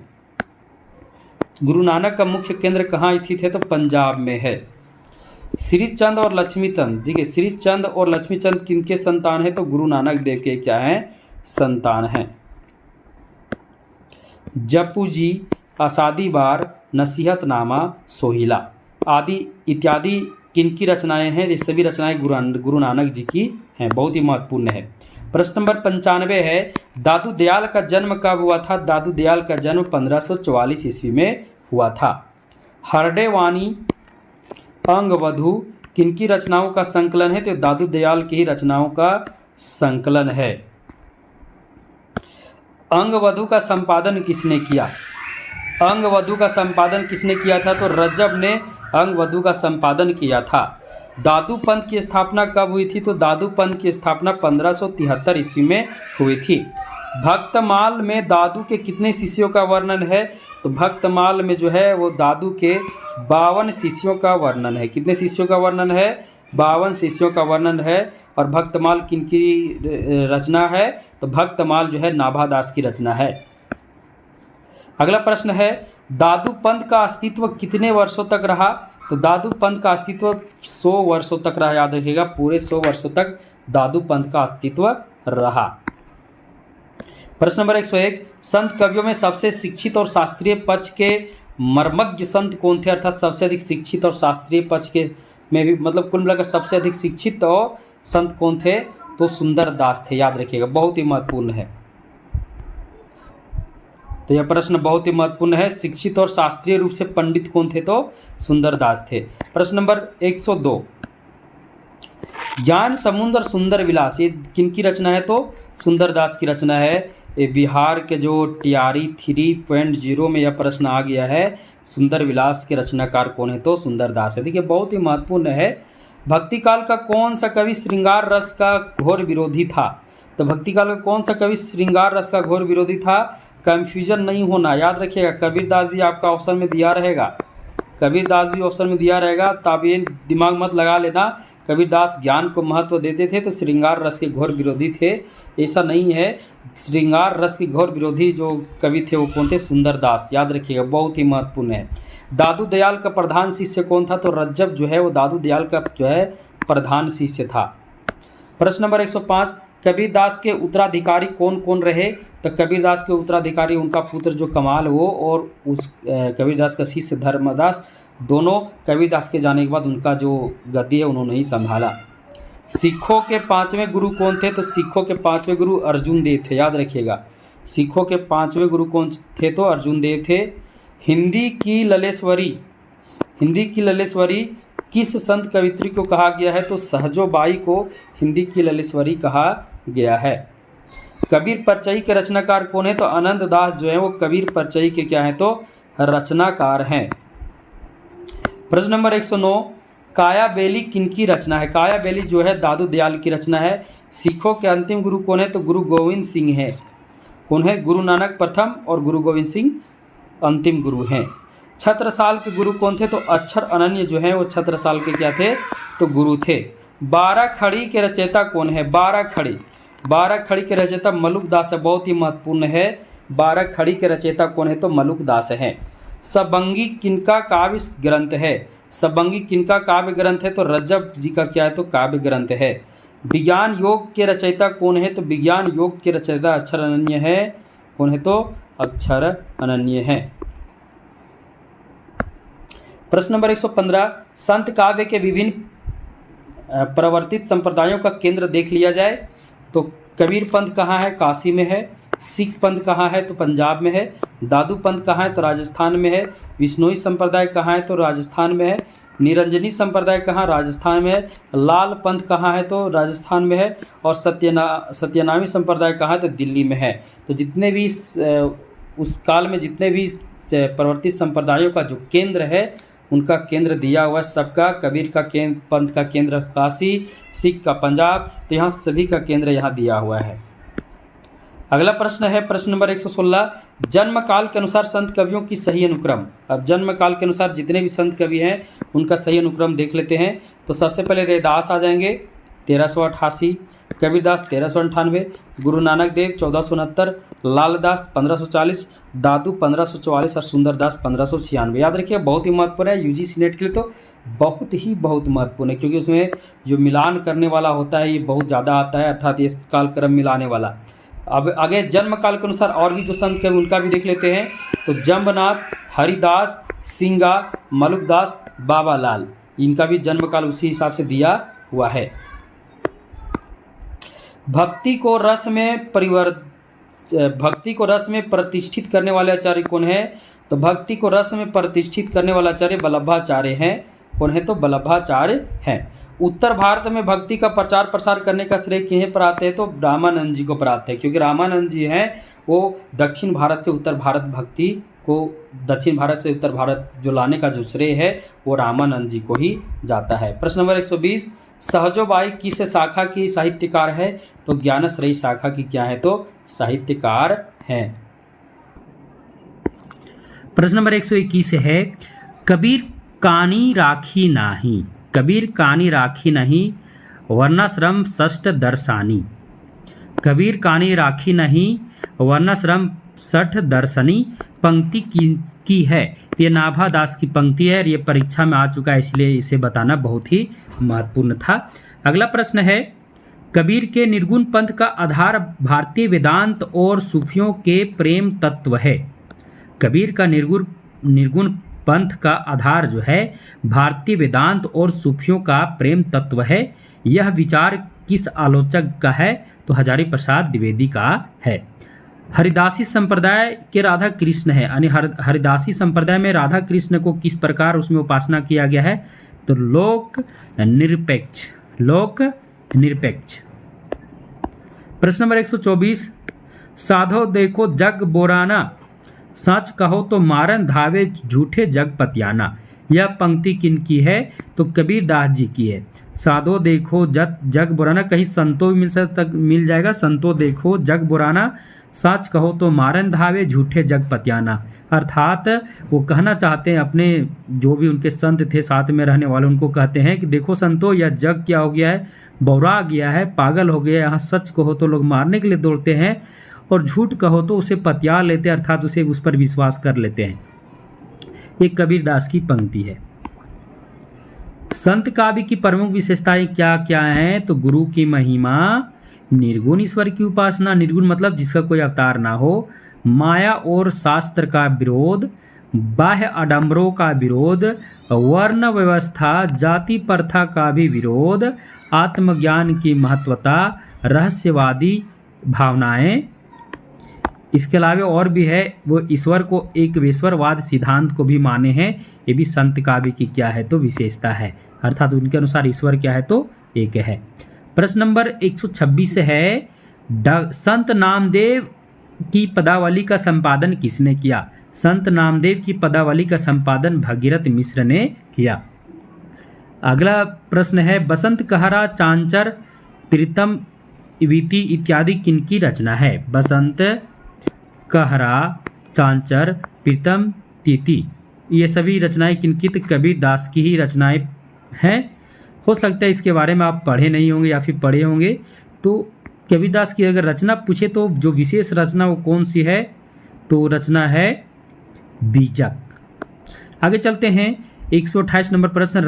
गुरु नानक का मुख्य केंद्र कहाँ स्थित है? तो पंजाब में है। श्रीचंद और लक्ष्मीचंद, देखिए श्रीचंद और लक्ष्मीचंद किनके संतान है? तो गुरु नानक देव के क्या हैं? संतान हैं। जप्पू जी, असादी बार, नसीहतनामा, सोहिला आदि इत्यादि किनकी रचनाएं हैं? ये सभी रचनाएं गुरु नानक जी की हैं, बहुत ही महत्वपूर्ण है। प्रश्न नंबर 95 है, दादू दयाल का जन्म कब हुआ था? दादू दयाल का जन्म 1544 ईस्वी में हुआ था। हरडेवानी, अंगवधु किनकी रचनाओं का संकलन है? तो दादू दयाल की ही रचनाओं का संकलन है। अंगवधु का संपादन किसने किया? अंगवधु का संपादन किसने किया था? तो रज्जब ने अंगवधु का संपादन किया था। दादू पंथ की स्थापना कब हुई थी? तो दादू पंथ की स्थापना 1573 ईस्वी में हुई थी। भक्तमाल में दादू के कितने शिष्यों का वर्णन है? तो भक्तमाल में जो है वो दादू के 52 शिष्यों का वर्णन है। कितने शिष्यों का वर्णन है? 52 शिष्यों का वर्णन है। और भक्तमाल किनकी रचना है? तो भक्तमाल जो है नाभादास की रचना है। अगला प्रश्न है, दादू पंथ का अस्तित्व कितने वर्षों तक रहा? तो दादू पंथ का अस्तित्व 100 वर्षों तक रहा, याद रखिएगा, पूरे 100 वर्षों तक दादू पंथ का अस्तित्व रहा। प्रश्न नंबर 101, संत कवियों में सबसे शिक्षित और शास्त्रीय पक्ष के मर्मज्ञ संत कौन थे? अर्थात सबसे अधिक शिक्षित और शास्त्रीय पक्ष के में भी मतलब कुल मिलाकर सबसे अधिक शिक्षित और संत कौन थे? तो सुंदर दास थे, याद रखिएगा, बहुत ही महत्वपूर्ण है। तो यह प्रश्न बहुत ही महत्वपूर्ण है। शिक्षित और शास्त्रीय रूप से पंडित कौन थे? तो सुंदर दास थे। प्रश्न नंबर 102, ज्ञान समुद्र सुंदर विलास, ये किनकी रचना है? तो सुंदर दास की रचना है। ये बिहार के जो टीआरई 3.0 में यह प्रश्न आ गया है, सुंदर विलास के रचनाकार कौन है? तो सुंदर दास है। देखिए बहुत ही महत्वपूर्ण है। भक्ति काल का कौन सा कवि श्रृंगार रस का घोर विरोधी था? तो भक्ति काल का कौन सा कवि श्रृंगार रस का घोर विरोधी था? कंफ्यूजन नहीं होना, याद रखिएगा, कबीरदास भी आपका ऑप्शन में दिया रहेगा, कबीरदास भी ऑप्शन में दिया रहेगा। तब ये दिमाग मत लगा लेना कबीरदास ज्ञान को महत्व देते थे तो श्रृंगार रस के घोर विरोधी थे, ऐसा नहीं है। श्रृंगार रस के घोर विरोधी जो कवि थे वो कौन थे? सुंदर दास, याद रखिएगा, बहुत ही महत्वपूर्ण है। दादू दयाल का प्रधान शिष्य कौन था? तो रज्जब जो है वो दादू दयाल का जो है प्रधान शिष्य था। प्रश्न नंबर 105, कबीरदास के उत्तराधिकारी कौन कौन रहे? तो कबीरदास के उत्तराधिकारी उनका पुत्र जो कमाल वो और उस कबीरदास का शिष्य धर्मदास, दोनों कबीरदास के जाने के बाद उनका जो गद्दी है उन्होंने ही संभाला। सिखों के 5वें गुरु कौन थे? तो सिखों के 5वें गुरु अर्जुन देव थे, याद रखिएगा, सिखों के 5वें गुरु कौन थे? तो अर्जुन देव थे। हिंदी की ललेश्वरी किस संत कवित्री को कहा गया है? तो सहजो बाई को हिंदी की ललेश्वरी कहा गया है। कबीर परचई के रचनाकार कौन है? तो आनंद दास जो है वो कबीर परचई के क्या है? तो रचनाकार हैं। प्रश्न नंबर 109, काया बेली किनकी रचना है? काया बेली जो है दादू दयाल की रचना है। सिखों के अंतिम गुरु कौन है? तो गुरु गोविंद सिंह है। कौन है? गुरु नानक प्रथम और गुरु गोविंद सिंह अंतिम गुरु हैं। छत्रसाल के गुरु कौन थे? तो अक्षर अनन्य जो है वो छत्रसाल के क्या थे? तो गुरु थे। 12 खड़ी के रचयिता कौन है? 12 खड़ी के रचयिता मलुक दास है, बहुत ही महत्वपूर्ण है। 12 खड़ी के रचयिता कौन है? तो मलुक दास है। सबंगी किनका काव्य ग्रंथ है? सबंगी किनका काव्य ग्रंथ है? तो रज्जब जी का क्या है? तो काव्य ग्रंथ है। विज्ञान योग के रचयिता कौन है? तो विज्ञान योग के रचयिता अक्षर अनन्य है। कौन है? तो अक्षर अनन्य है। प्रश्न नंबर 115, संत काव्य के विभिन्न प्रवर्तित संप्रदायों का केंद्र देख लिया जाए तो कबीर पंथ कहाँ है? काशी में है। सिख पंथ कहाँ है? तो पंजाब में है। दादू पंथ कहाँ है? तो राजस्थान में है। विश्नोई संप्रदाय कहाँ है? तो राजस्थान में है। निरंजनी संप्रदाय कहाँ? राजस्थान में है। लाल पंथ कहाँ है? तो राजस्थान में है। और सत्यनामी संप्रदाय कहाँ है? तो दिल्ली में है। तो जितने भी उस काल में जितने भी प्रवर्तित संप्रदायों का जो केंद्र है उनका केंद्र दिया हुआ है सबका। कबीर का पंथ का केंद्र काशी, सिख का पंजाब, तो यहाँ सभी का केंद्र यहाँ दिया हुआ है। अगला प्रश्न है प्रश्न नंबर 116, जन्म काल के अनुसार संत कवियों की सही अनुक्रम। अब जन्म काल के अनुसार जितने भी संत कवि हैं उनका सही अनुक्रम देख लेते हैं। तो सबसे पहले रैदास आ जाएंगे 1388, कबीरदास 1398, गुरु नानक देव 1469, लालदास 1540, दादू 1544 और सुंदरदास 1596। याद रखिए बहुत ही महत्वपूर्ण है, यूजीसी नेट के लिए तो बहुत महत्वपूर्ण है, क्योंकि उसमें जो मिलान करने वाला होता है ये बहुत ज़्यादा आता है, अर्थात ये कालक्रम मिलाने वाला। अब आगे जन्म काल के अनुसार और भी जो संत हैं उनका भी देख लेते हैं। तो जम्बनाथ, हरिदास, सिंगा, मलुकदास, बाबा लाल, इनका भी जन्म काल उसी हिसाब से दिया हुआ है। भक्ति को रस में प्रतिष्ठित करने वाले आचार्य कौन है? तो भक्ति को रस में प्रतिष्ठित करने वाला आचार्य वल्लभाचार्य हैं। कौन है? तो वल्लभाचार्य हैं। उत्तर भारत में भक्ति का प्रचार प्रसार करने का श्रेय किन्हें प्राप्त है? तो रामानंद जी को प्राप्त है, क्योंकि रामानंद जी हैं वो दक्षिण भारत से उत्तर भारत भक्ति को दक्षिण भारत से उत्तर भारत जो लाने का जो श्रेय है वो रामानंद जी को ही जाता है। प्रश्न नंबर 120, सहजोबाई किस शाखा की साहित्यकार है? तो ज्ञानश्रेयी शाखा की क्या है? तो साहित्यकार हैं। प्रश्न नंबर 121 है, कबीर कानी राखी नहीं वर्णाश्रम षष्ठ दर्शानी। कबीर कानी राखी नहीं वर्णाश्रम 60 दर्शनी पंक्ति की है। ये नाभा दास की पंक्ति है और ये परीक्षा में आ चुका है, इसलिए इसे बताना बहुत ही महत्वपूर्ण था। अगला प्रश्न है, कबीर के निर्गुण पंथ का आधार भारतीय वेदांत और सूफियों के प्रेम तत्व है। कबीर का निर्गुण पंथ का आधार जो है भारतीय वेदांत और सूफियों का प्रेम तत्व है। यह विचार किस आलोचक का है? तो हजारी प्रसाद द्विवेदी का है। हरिदासी संप्रदाय के राधा कृष्ण है, यानी हरिदासी संप्रदाय में राधा कृष्ण को किस प्रकार उसमें उपासना किया गया है? तो लोक निरपेक्ष। प्रश्न नंबर 124, साधो देखो जग बोराना, सच कहो तो मारन धावे झूठे जग पतियाना। यह पंक्ति किनकी है? तो कबीर दास जी की है। साधो देखो जग बुराना, कहीं संतो मिल जाएगा, संतो देखो जग बुराना, सच कहो तो मारन धावे झूठे जग पतियाना। अर्थात वो कहना चाहते हैं, अपने जो भी उनके संत थे साथ में रहने वाले, उनको कहते हैं कि देखो संतो, यह जग क्या हो गया है, बौरा गया है, पागल हो गया है। यहाँ सच कहो तो लोग मारने के लिए दौड़ते हैं और झूठ कहो तो उसे पतिया लेते हैं, अर्थात उसे उस पर विश्वास कर लेते हैं। ये कबीर दास की पंक्ति है। संत काव्य की प्रमुख विशेषताएं क्या क्या हैं? तो गुरु की महिमा, निर्गुण ईश्वर की उपासना, निर्गुण मतलब जिसका कोई अवतार ना हो, माया और शास्त्र का विरोध, बाह्य आडंबरों का विरोध, वर्ण व्यवस्था जाति प्रथा का भी विरोध, आत्मज्ञान की महत्वता, रहस्यवादी भावनाएं। इसके अलावा और भी है, वो ईश्वर को एक ईश्वरवाद सिद्धांत को भी माने हैं। ये भी संत काव्य की क्या है? तो विशेषता है, अर्थात उनके अनुसार ईश्वर क्या है? तो एक है। प्रश्न नंबर 126 है, संत नामदेव की पदावली का संपादन किसने किया? संत नामदेव की पदावली का संपादन भगीरथ मिश्र ने किया। अगला प्रश्न है, बसंत कहरा, चांचर, प्रीतम वीति इत्यादि किनकी रचना है? बसंत कहरा, चांचर, प्रीतम तीति, ये सभी रचनाएं किनकी? तो कबीर दास की ही रचनाएं हैं। हो सकता है इसके बारे में आप पढ़े नहीं होंगे या फिर पढ़े होंगे। तो कबीर दास की अगर रचना पूछे तो जो विशेष रचना वो कौन सी है? तो रचना है बीजक। आगे चलते हैं, 128 नंबर प्रश्न,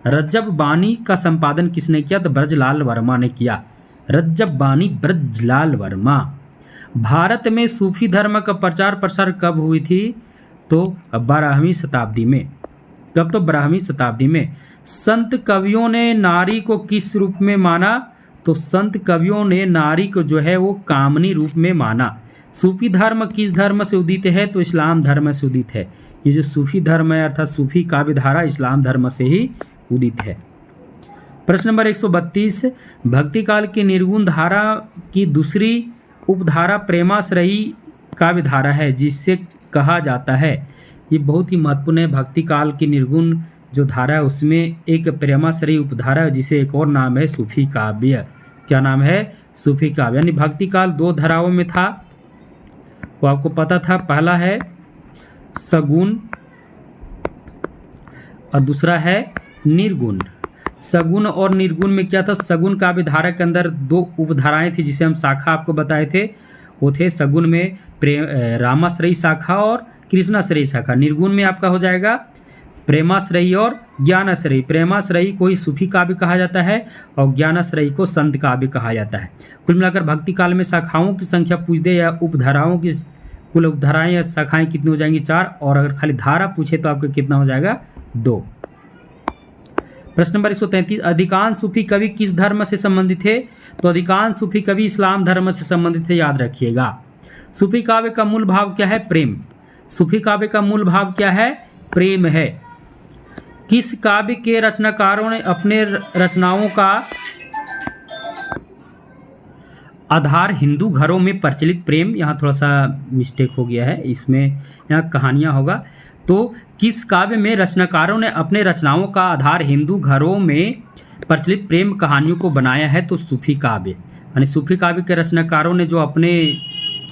रज्जब बानी का संपादन किसने किया? तो ब्रजलाल वर्मा ने किया। रज्जब बानी ब्रजलाल वर्मा। भारत में सूफी धर्म का प्रचार प्रसार कब हुई थी? तो 12वीं शताब्दी में। कब? तो 12वीं शताब्दी में। संत कवियों ने नारी को किस रूप में माना? तो संत कवियों ने नारी को जो है वो कामनी रूप में माना। सूफी धर्म किस धर्म से उदित है? तो इस्लाम धर्म से उदित है। ये जो सूफी धर्म है अर्थात सूफी काव्य धारा इस्लाम धर्म से ही उदित है। प्रश्न नंबर 132, भक्ति काल की निर्गुण धारा की दूसरी उपधारा प्रेमाश्रयी काव्य धारा है, जिससे कहा जाता है, ये बहुत ही महत्वपूर्ण है। भक्ति काल की निर्गुण जो धारा है उसमें एक प्रेमाश्रयी उपधारा है, जिसे एक और नाम है सूफी काव्य। क्या नाम है? सूफी काव्य। यानी भक्ति काल दो धाराओं में था, वो आपको पता था। पहला है सगुण और दूसरा है निर्गुण। सगुण और निर्गुण में क्या था? सगुण काव्य धारा के अंदर दो उपधाराएं थी, जिसे हम शाखा आपको बताए थे। वो थे सगुण में रामाश्रयी शाखा और कृष्णाश्रयी शाखा। निर्गुण में आपका हो जाएगा प्रेमाश्रयी और ज्ञानाश्रयी। प्रेमाश्रयी को ही सूफी काव्य कहा जाता है और ज्ञानाश्रयी को संत काव्य कहा जाता है। कुल मिलाकर भक्ति काल में शाखाओं की संख्या पूछ दे या उपधाराओं की कुल उपधाराएं या शाखाएं कितनी हो जाएंगी? 4। और अगर खाली धारा पूछे तो आपका कितना हो जाएगा? 2। प्रश्न नंबर 133, अधिकांश सूफी कवि किस धर्म से संबंधित थे? तो अधिकांश सूफी कवि इस्लाम धर्म से संबंधित थे, याद रखिएगा। सूफी काव्य का मूल भाव क्या है? प्रेम। सूफी काव्य का मूल भाव क्या है? प्रेम है। किस काव्य के रचनाकारों ने अपने रचनाओं का आधार हिंदू घरों में प्रचलित प्रेम, यहाँ थोड़ा सा मिस्टेक हो गया है, इसमें यहाँ कहानियाँ होगा। तो किस काव्य में रचनाकारों ने अपने रचनाओं का आधार हिंदू घरों में प्रचलित प्रेम कहानियों को बनाया है? तो सूफी काव्य। यानी सूफी काव्य के रचनाकारों ने जो अपने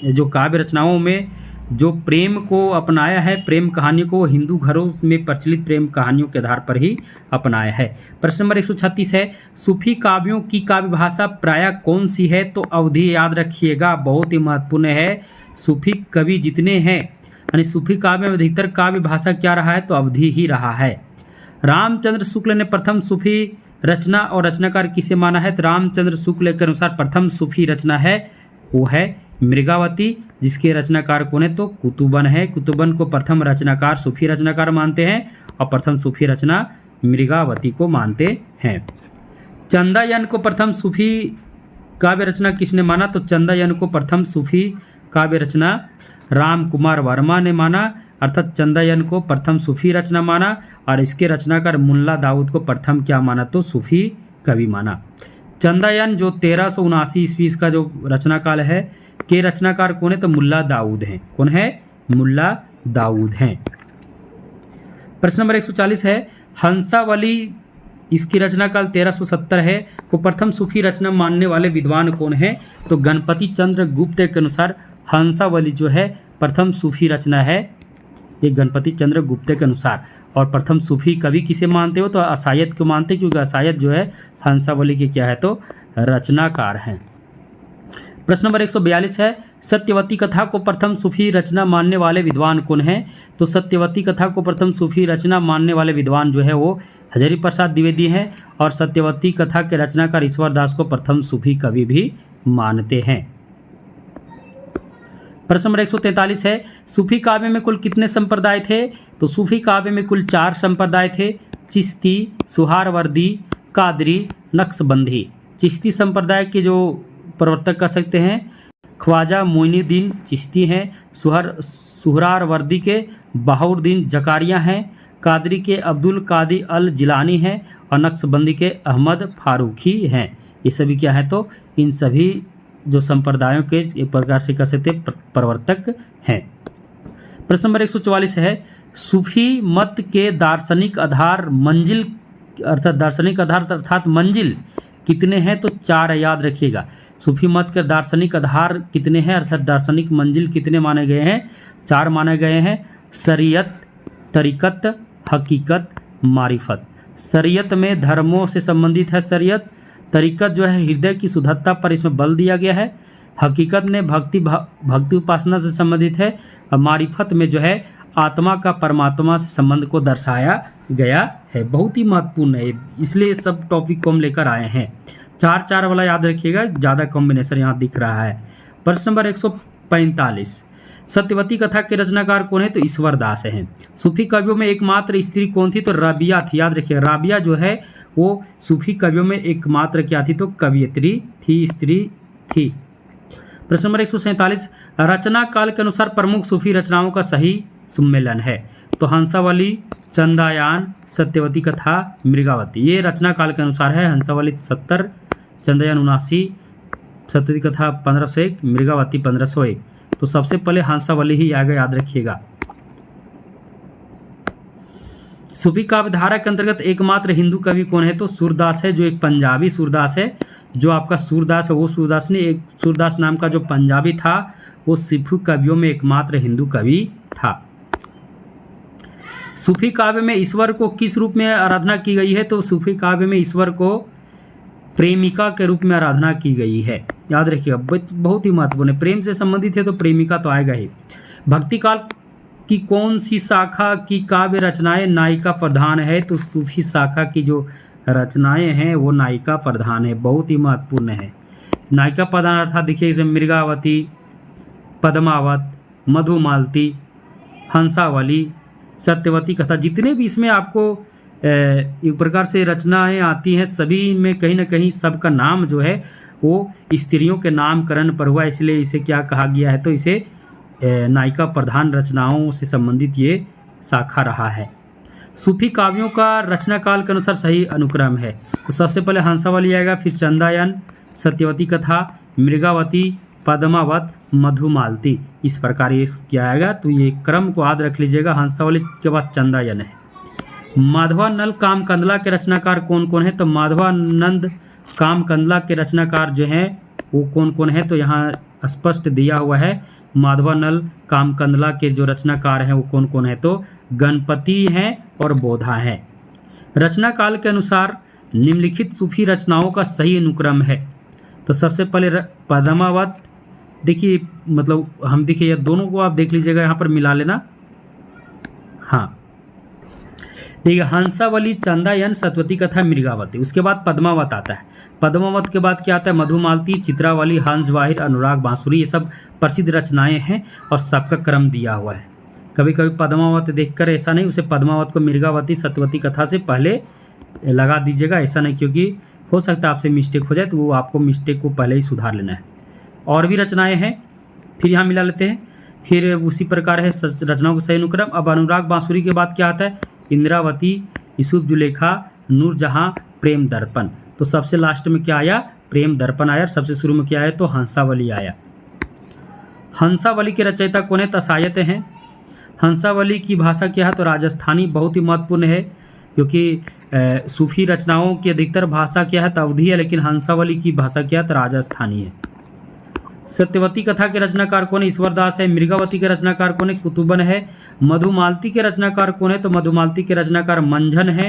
जो काव्य रचनाओं में जो प्रेम को अपनाया है, प्रेम कहानियों को हिंदू घरों में प्रचलित प्रेम कहानियों के आधार पर ही अपनाया है। प्रश्न नंबर 136 है, सूफी काव्यों की काव्य भाषा प्रायः कौन सी है? तो अवधी याद रखिएगा, बहुत ही महत्वपूर्ण है। सूफी कवि जितने हैं यानी सूफी काव्य में अधिकतर काव्य भाषा क्या रहा है? तो अवधी ही रहा है। रामचंद्र शुक्ल ने प्रथम सूफी रचना और रचनाकार किसे माना है? तो रामचंद्र शुक्ल के अनुसार प्रथम सूफी रचना है वो है मृगावती, जिसके रचनाकार कौन है? तो कुतुबन है। कुतुबन को प्रथम रचनाकार सूफी रचनाकार मानते हैं और प्रथम सूफी रचना मृगावती को मानते हैं। चंदायन को प्रथम सूफी काव्य रचना किसने माना? तो चंदायन को प्रथम सूफी काव्य रचना राम कुमार वर्मा ने माना, अर्थात चंदायन को प्रथम सूफी रचना माना और इसके रचनाकार मुल्ला दाऊद को प्रथम क्या माना? तो सूफी कवि माना। चंदायन जो 1379 ईस्वी का जो रचना काल है के रचनाकार कौन है? तो मुल्ला दाऊद हैं। कौन है? मुल्ला दाऊद हैं। प्रश्न नंबर 140 है, हंसावली इसकी रचना काल 1370 है को प्रथम सूफी रचना मानने वाले विद्वान कौन है? तो गणपति चंद्र गुप्त के अनुसार हंसावली जो है प्रथम सूफी रचना है, ये गणपति चंद्र गुप्त के अनुसार। और प्रथम सूफी कवि किसे मानते हो? तो असायद को मानते, क्योंकि असायद जो है हंसावली के क्या है? तो रचनाकार हैं। प्रश्न नंबर 142 है, सत्यवती कथा को प्रथम सूफी रचना मानने वाले विद्वान कौन हैं? तो सत्यवती कथा को प्रथम सूफी रचना मानने वाले विद्वान जो है वो हजारी प्रसाद द्विवेदी हैं और सत्यवती कथा के रचनाकार ईश्वर दास को प्रथम सूफी कवि भी मानते हैं। प्रश्न नंबर 143 है, सूफी काव्य में कुल कितने संप्रदाय थे? तो सूफी काव्य में कुल 4 संप्रदाय थे, चिश्ती, सुहारवर्दी, कादरी, नक्शबंदी। चिश्ती संप्रदाय के जो प्रवर्तक कह सकते हैं ख्वाजा मोइनुद्दीन चिश्ती हैं, सुहरावर्दी के बहाउद्दीन जकारिया हैं, कादरी के अब्दुल कादी अल जिलानी हैं और नक्शबंदी के अहमद फारूकी हैं। ये सभी क्या है? तो इन सभी जो संप्रदायों के एक प्रकार से कह सकते प्रवर्तक हैं। प्रश्न नंबर 144 है, सूफी मत के दार्शनिक आधार मंजिल अर्थात दार्शनिक आधार अर्थात मंजिल कितने हैं? तो 4 याद रखिएगा। सूफी मत के दार्शनिक आधार कितने हैं अर्थात दार्शनिक मंजिल कितने माने गए हैं? 4 माने गए हैं। शरीयत, तरीकत, हकीकत, मारिफत। शरीयत में धर्मों से संबंधित है शरीयत, तरीकत जो है हृदय की शुद्धता पर इसमें बल दिया गया है, हकीकत ने भक्ति उपासना से संबंधित है और मारिफत में जो है आत्मा का परमात्मा से संबंध को दर्शाया गया है। बहुत ही महत्वपूर्ण है, इसलिए सब टॉपिक को हम लेकर आए हैं। 4 वाला याद रखिएगा, ज़्यादा कॉम्बिनेशन यहाँ दिख रहा है। प्रश्न नंबर 145, सत्यवती कथा के रचनाकार कौन है? तो ईश्वर दास हैं। सूफी कवियों में एकमात्र स्त्री कौन थी? तो राबिया थी। याद रखिए, राबिया जो है वो सूफी कवियों में एकमात्र क्या थी? तो कवियत्री थी, स्त्री थी। प्रश्न नंबर 147, रचना काल के अनुसार प्रमुख सूफी रचनाओं का सही सम्मेलन है? तो हंसावली, चंदायान, सत्यवती कथा, मृगावती। ये रचना काल के अनुसार है। हंसावली 70, चंदायान 79, सत्यवती कथा 1501, मृगावती 1501। तो सबसे पहले हंसावली ही आगे याद रखिएगा। सूफी काव्य धारा के अंतर्गत एकमात्र हिंदू कवि कौन है? तो सूरदास है, जो एक पंजाबी सूरदास है। जो आपका सूरदास है वो सूरदास नहीं, एक सूरदास नाम का जो पंजाबी था वो सूफी कवियों में एकमात्र हिंदू कवि था। सूफी काव्य में ईश्वर को किस रूप में आराधना की गई है? तो सूफी काव्य में ईश्वर को प्रेमिका के रूप में आराधना की गई है। याद रखिएगा, बहुत ही महत्वपूर्ण है। प्रेम से संबंधित है तो प्रेमिका तो आएगा ही। भक्ति काल की कौन सी शाखा की काव्य रचनाएं नायिका प्रधान है? तो सूफी शाखा की जो रचनाएं हैं वो नायिका प्रधान है, बहुत ही महत्वपूर्ण है। नायिका प्रधान अर्थात देखिए इसमें मृगावती, पद्मावत, मधुमालती, हंसावली, सत्यवती कथा, जितने भी इसमें आपको एक प्रकार से रचनाएं आती हैं सभी में कहीं ना कहीं सबका नाम जो है वो स्त्रियों के नामकरण पर हुआ, इसलिए इसे क्या कहा गया है? तो इसे नायिका प्रधान रचनाओं से संबंधित ये शाखा रहा है। सूफी काव्यों का रचना काल के अनुसार सही अनुक्रम है। तो सबसे पहले हंसावली आएगा, फिर चंदायन, सत्यवती कथा, मृगावती, पद्मावत, मधुमालती। इस प्रकार ये क्या आएगा? तो ये क्रम को याद रख लीजिएगा। हंसावली के बाद चंदायन है। माधवानंद कामकंदला के रचनाकार कौन कौन है? तो माधवानंद कामकंदला के रचनाकार जो हैं वो कौन कौन है? तो यहाँ स्पष्ट दिया हुआ है, माधवानल, कामकंदला के जो रचनाकार हैं वो कौन कौन है? तो गणपति हैं और बोधा हैं। रचना काल के अनुसार निम्नलिखित सूफी रचनाओं का सही अनुक्रम है। तो सबसे पहले पद्मावत, देखिए मतलब हम देखिए ये दोनों को आप देख लीजिएगा, यहाँ पर मिला लेना। हाँ देखिए, हंसावली, चंदायन, सतवती कथा, मृगावती, उसके बाद पद्मावत आता है। पद्मावत के बाद क्या आता है? मधुमालती, चित्रावली, हंस वाहिर, अनुराग बांसुरी, ये सब प्रसिद्ध रचनाएं हैं और सबका क्रम दिया हुआ है। कभी कभी पद्मावत देखकर ऐसा नहीं, उसे पद्मावत को मृगावती, सतवती कथा से पहले लगा दीजिएगा, ऐसा नहीं, क्योंकि हो सकता है आपसे मिस्टेक हो जाए, तो वो आपको मिस्टेक को पहले ही सुधार लेना है। और भी रचनाएं हैं, फिर यहाँ मिला लेते हैं। फिर उसी प्रकार है रचनाओं का सही अनुक्रम। अब अनुराग बांसुरी के बाद क्या आता है? इंद्रावती, यूसुफ जुलेखा, नूरजहां, प्रेम दर्पण। तो सबसे लास्ट में क्या आया? प्रेम दर्पण आया। और सबसे शुरू में क्या आया? तो हंसावली आया। हंसावली के रचयिता कौन है? तसायत हैं। हंसावली की भाषा क्या है? तो राजस्थानी, बहुत ही महत्वपूर्ण है, क्योंकि सूफी रचनाओं की अधिकतर भाषा क्या है? तो अवधी है, लेकिन हंसावली की भाषा क्या है? तो राजस्थानी है। सत्यवती कथा के रचनाकार कौन है? ईश्वरदास है। मृगावती के रचनाकार कौन है? कुतुबन है। मधुमालती के रचनाकार कौन है? तो मधुमालती के रचनाकार मंझन है।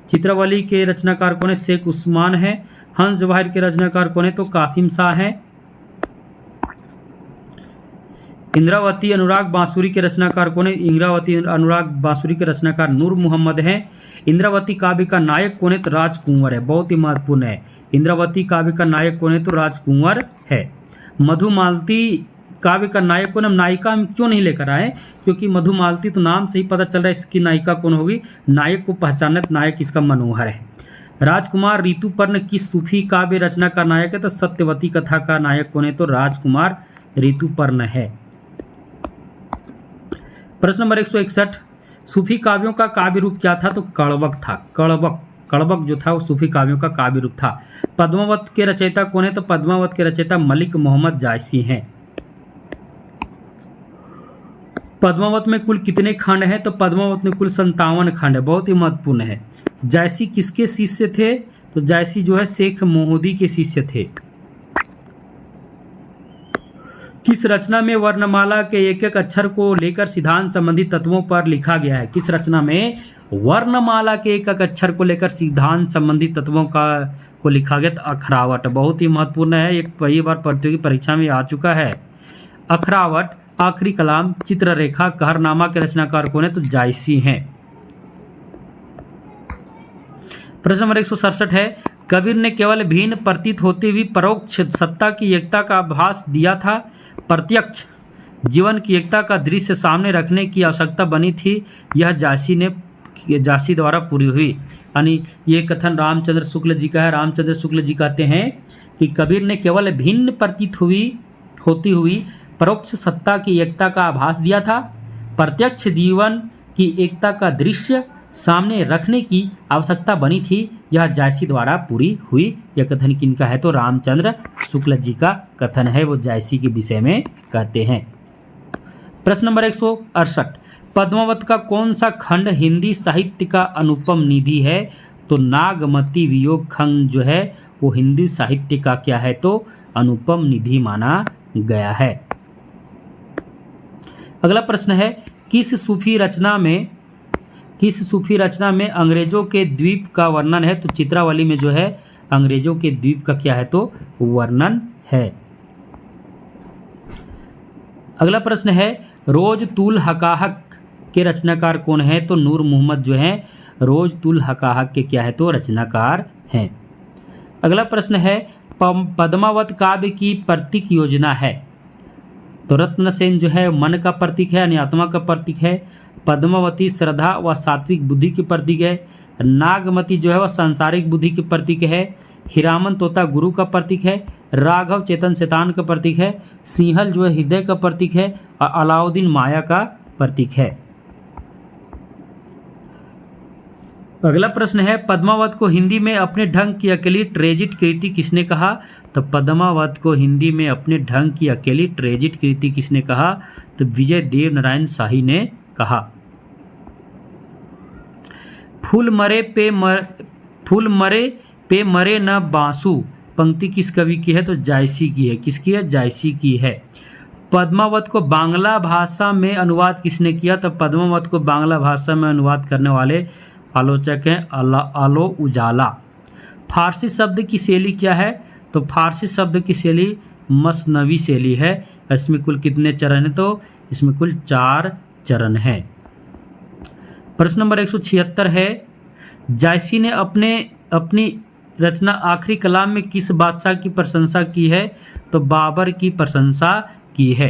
चित्रावली के रचनाकार कौन है? शेख उस्मान है। हंस वाहिर के रचनाकार कौन है? तो कासिम शाह है। इंद्रावती अनुराग बांसुरी के रचनाकार कौन है? इंद्रावती अनुराग बांसुरी के रचनाकार नूर मोहम्मद हैं। इंद्रावती काव्य का नायक कौन है? तो राजकुंवर है। बहुत ही महत्वपूर्ण है। इंद्रावती काव्य का नायक कौन है? तो राजकुंवर है। मधुमालती काव्य का नायक कौन है? नायिका हम क्यों नहीं लेकर आए? क्योंकि मधुमालती तो नाम से ही पता चल रहा है इसकी नायिका कौन होगी। नायक को पहचानना, नायक इसका मनोहर है। राजकुमार ऋतुपर्ण किस सूफी काव्य रचना का नायक है? तो सत्यवती कथा का नायक कौन है? तो राजकुमार ऋतुपर्ण है। प्रश्न नंबर 161, सूफी काव्यों का काव्य रूप क्या था? तो कड़वक था। कड़वक जो था वो सूफी काव्यों का काव्य रूप था। पद्मावत के रचयिता कौन है? तो पद्मावत के रचयिता मलिक मोहम्मद जायसी हैं। पद्मावत में कुल कितने खंड हैं? तो पद्मावत में कुल 57 खंड है। बहुत ही महत्वपूर्ण है। जायसी किसके शिष्य थे? तो जायसी जो है शेख मोहूदी के शिष्य थे। किस रचना में वर्णमाला के एक एक अक्षर को लेकर सिद्धांत संबंधी तत्वों पर लिखा गया है? किस रचना में वर्णमाला के एक एक अक्षर को लेकर सिद्धांत संबंधी तत्वों को लिखा गया? तो अखरावट। बहुत ही महत्वपूर्ण है, एक कई बार प्रतियोगी परीक्षा में आ चुका है। अखरावट, आखिरी कलाम, चित्ररेखा, कहरनामा के रचनाकार कौन है? तो जायसी हैं। प्रश्न नंबर 167 है, कबीर ने केवल भिन्न प्रतीत होती हुई परोक्ष सत्ता की एकता का आभास दिया था, प्रत्यक्ष जीवन की एकता का दृश्य सामने रखने की आवश्यकता बनी थी, यह जायसी द्वारा पूरी हुई। यानी ये कथन रामचंद्र शुक्ल जी का है। रामचंद्र शुक्ल जी कहते हैं कि कबीर ने केवल भिन्न प्रतीत होती हुई परोक्ष सत्ता की एकता का आभास दिया था, प्रत्यक्ष जीवन की एकता का दृश्य सामने रखने की आवश्यकता बनी थी, यह जायसी द्वारा पूरी हुई। यह कथन किनका है? तो रामचंद्र शुक्ल जी का कथन है, वो जायसी के विषय में कहते हैं। प्रश्न नंबर 168, पद्मावत का कौन सा खंड हिंदी साहित्य का अनुपम निधि है? तो नागमती वियोग खंड जो है वो हिंदी साहित्य का क्या है? तो अनुपम निधि माना गया है। अगला प्रश्न है, किस सूफी रचना में अंग्रेजों के द्वीप का वर्णन है? तो चित्रावली में जो है अंग्रेजों के द्वीप का क्या है? तो वर्णन है। अगला प्रश्न है, रोज तुल हकाहक के रचनाकार कौन है? तो नूर मोहम्मद जो है रोज तुल हकाहक के क्या है? तो रचनाकार हैं। अगला प्रश्न है, पद्मावत काव्य की प्रतीक योजना है? तो रत्नसेन जो है मन का प्रतीक है, यानी आत्मा का प्रतीक है। पद्मावती श्रद्धा व सात्विक बुद्धि की प्रतीक है। नागमती जो है वह सांसारिक बुद्धि की प्रतीक है। हीरामन तोता गुरु का प्रतीक है। राघव चेतन शैतान का प्रतीक है। सिंहल जो है हृदय का प्रतीक है। और अलाउद्दीन माया का प्रतीक है। अगला प्रश्न है, पद्मावत को हिंदी में अपने ढंग की अकेली ट्रेजिट कृति किसने कहा? तो पद्मावत को हिंदी में अपने ढंग की अकेली ट्रेजिट कृति किसने कहा? तो विजय देव नारायण शाही ने कहा। फूल मरे पे मरे न बांसु पंक्ति किस कवि की है? तो जायसी की है। किसकी है? जायसी की है। पद्मावत को बांग्ला भाषा में अनुवाद किसने किया? तो पद्मावत को बांग्ला भाषा में अनुवाद करने वाले आलोचक हैं आलो उजाला। फारसी शब्द की शैली क्या है? तो फारसी शब्द की शैली मसनवी शैली है। इसमें कुल कितने चरण हैं? तो इसमें कुल 4 चरण हैं। प्रश्न नंबर 176 है, जायसी ने अपनी रचना आखिरी कलाम में किस बादशाह की प्रशंसा की है? तो बाबर की प्रशंसा की है।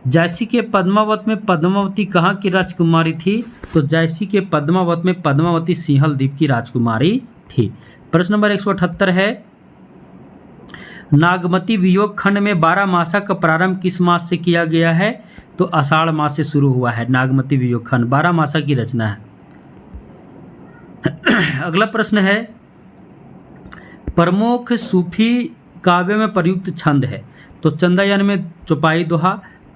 जायसी के पद्मावत में पद्मावती कहाँ की राजकुमारी थी? तो जायसी के पद्मावत में पद्मावती सिंहल द्वीप की राजकुमारी थी। प्रश्न नंबर 178 है, नागमती वियोग खंड में 12 मासा का प्रारंभ किस मास से किया गया है? तो आषाढ़ मास से शुरू हुआ है। नागमती वियोग खंड 12 मासा की रचना है। अगला प्रश्न है, प्रमुख सूफी काव्य में प्रयुक्त छंद है? तो चंद्रयान में चौपाई दोहा,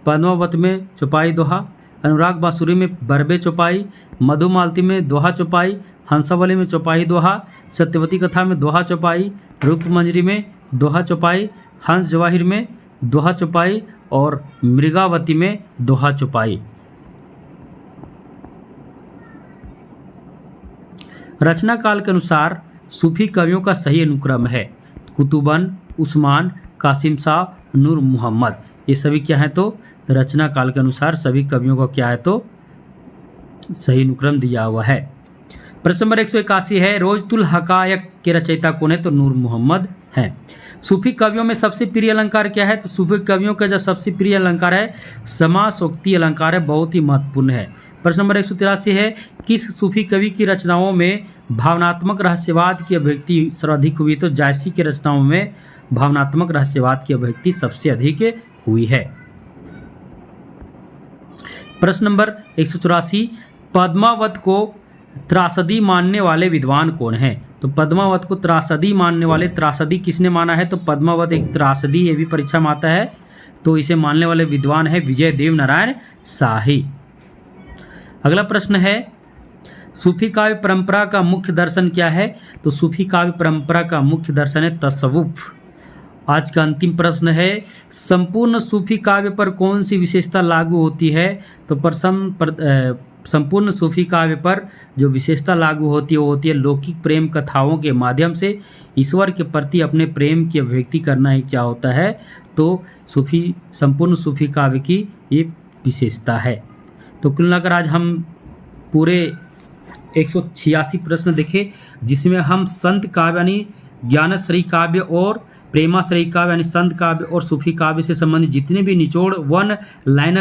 पद्मावत में चौपाई दोहा, अनुराग बांसुरी में बरबे चौपाई, मधुमालती में दोहा चौपाई, हंसावली में चौपाई दोहा, सत्यवती कथा में दोहा चौपाई, रूपमंजरी में दोहा चौपाई, हंस जवाहिर में दोहा चौपाई और मृगावती में दोहा चौपाई। रचना काल के अनुसार सूफी कवियों का सही अनुक्रम है कुतुबन, उस्मान, कासिम शाह, नूर मोहम्मद। ये सभी क्या है? तो रचना काल के अनुसार सभी कवियों का क्या है? तो सही अनुक्रम दिया हुआ है। प्रश्न नंबर 181 है, रोजतुल हकायक के रचयिता कौन है? तो नूर मोहम्मद है। सूफी कवियों में सबसे प्रिय अलंकार क्या है? तो सूफी कवियों का जो सबसे प्रिय अलंकार है समासोक्ति अलंकार है, बहुत ही महत्वपूर्ण है। प्रश्न नंबर 183 है, किस सूफी कवि की रचनाओं में भावनात्मक रहस्यवाद की अभिव्यक्ति सर्वाधिक हुई? तो जायसी की रचनाओं में भावनात्मक रहस्यवाद की अभिव्यक्ति सबसे अधिक हुई है। प्रश्न नंबर 184, पद्मावत को त्रासदी मानने वाले विद्वान कौन हैं? तो पद्मावत को त्रासदी मानने वाले, त्रासदी किसने माना है? तो पद्मावत एक त्रासदी, ये भी परीक्षा में आता है। तो इसे मानने वाले विद्वान है विजय देव नारायण शाही। अगला प्रश्न है, सूफी काव्य परंपरा का मुख्य दर्शन क्या है? तो सूफी काव्य परंपरा का मुख्य दर्शन है तसव्वुफ। आज का अंतिम प्रश्न है, संपूर्ण सूफी काव्य पर कौन सी विशेषता लागू होती है? तो संपूर्ण सूफी काव्य पर जो विशेषता लागू होती है वो होती है लौकिक प्रेम कथाओं के माध्यम से ईश्वर के प्रति अपने प्रेम की अभिव्यक्ति करना ही क्या होता है? तो संपूर्ण सूफी काव्य की ये विशेषता है। तो कुल मिलाकर आज हम पूरे 186 प्रश्न देखे, जिसमें हम संत काव्य यानी ज्ञानश्रयी काव्य और प्रेमाश्रयी काव्य यानी संत काव्य और सूफी काव्य से संबंधित जितने भी निचोड़ वन लाइनर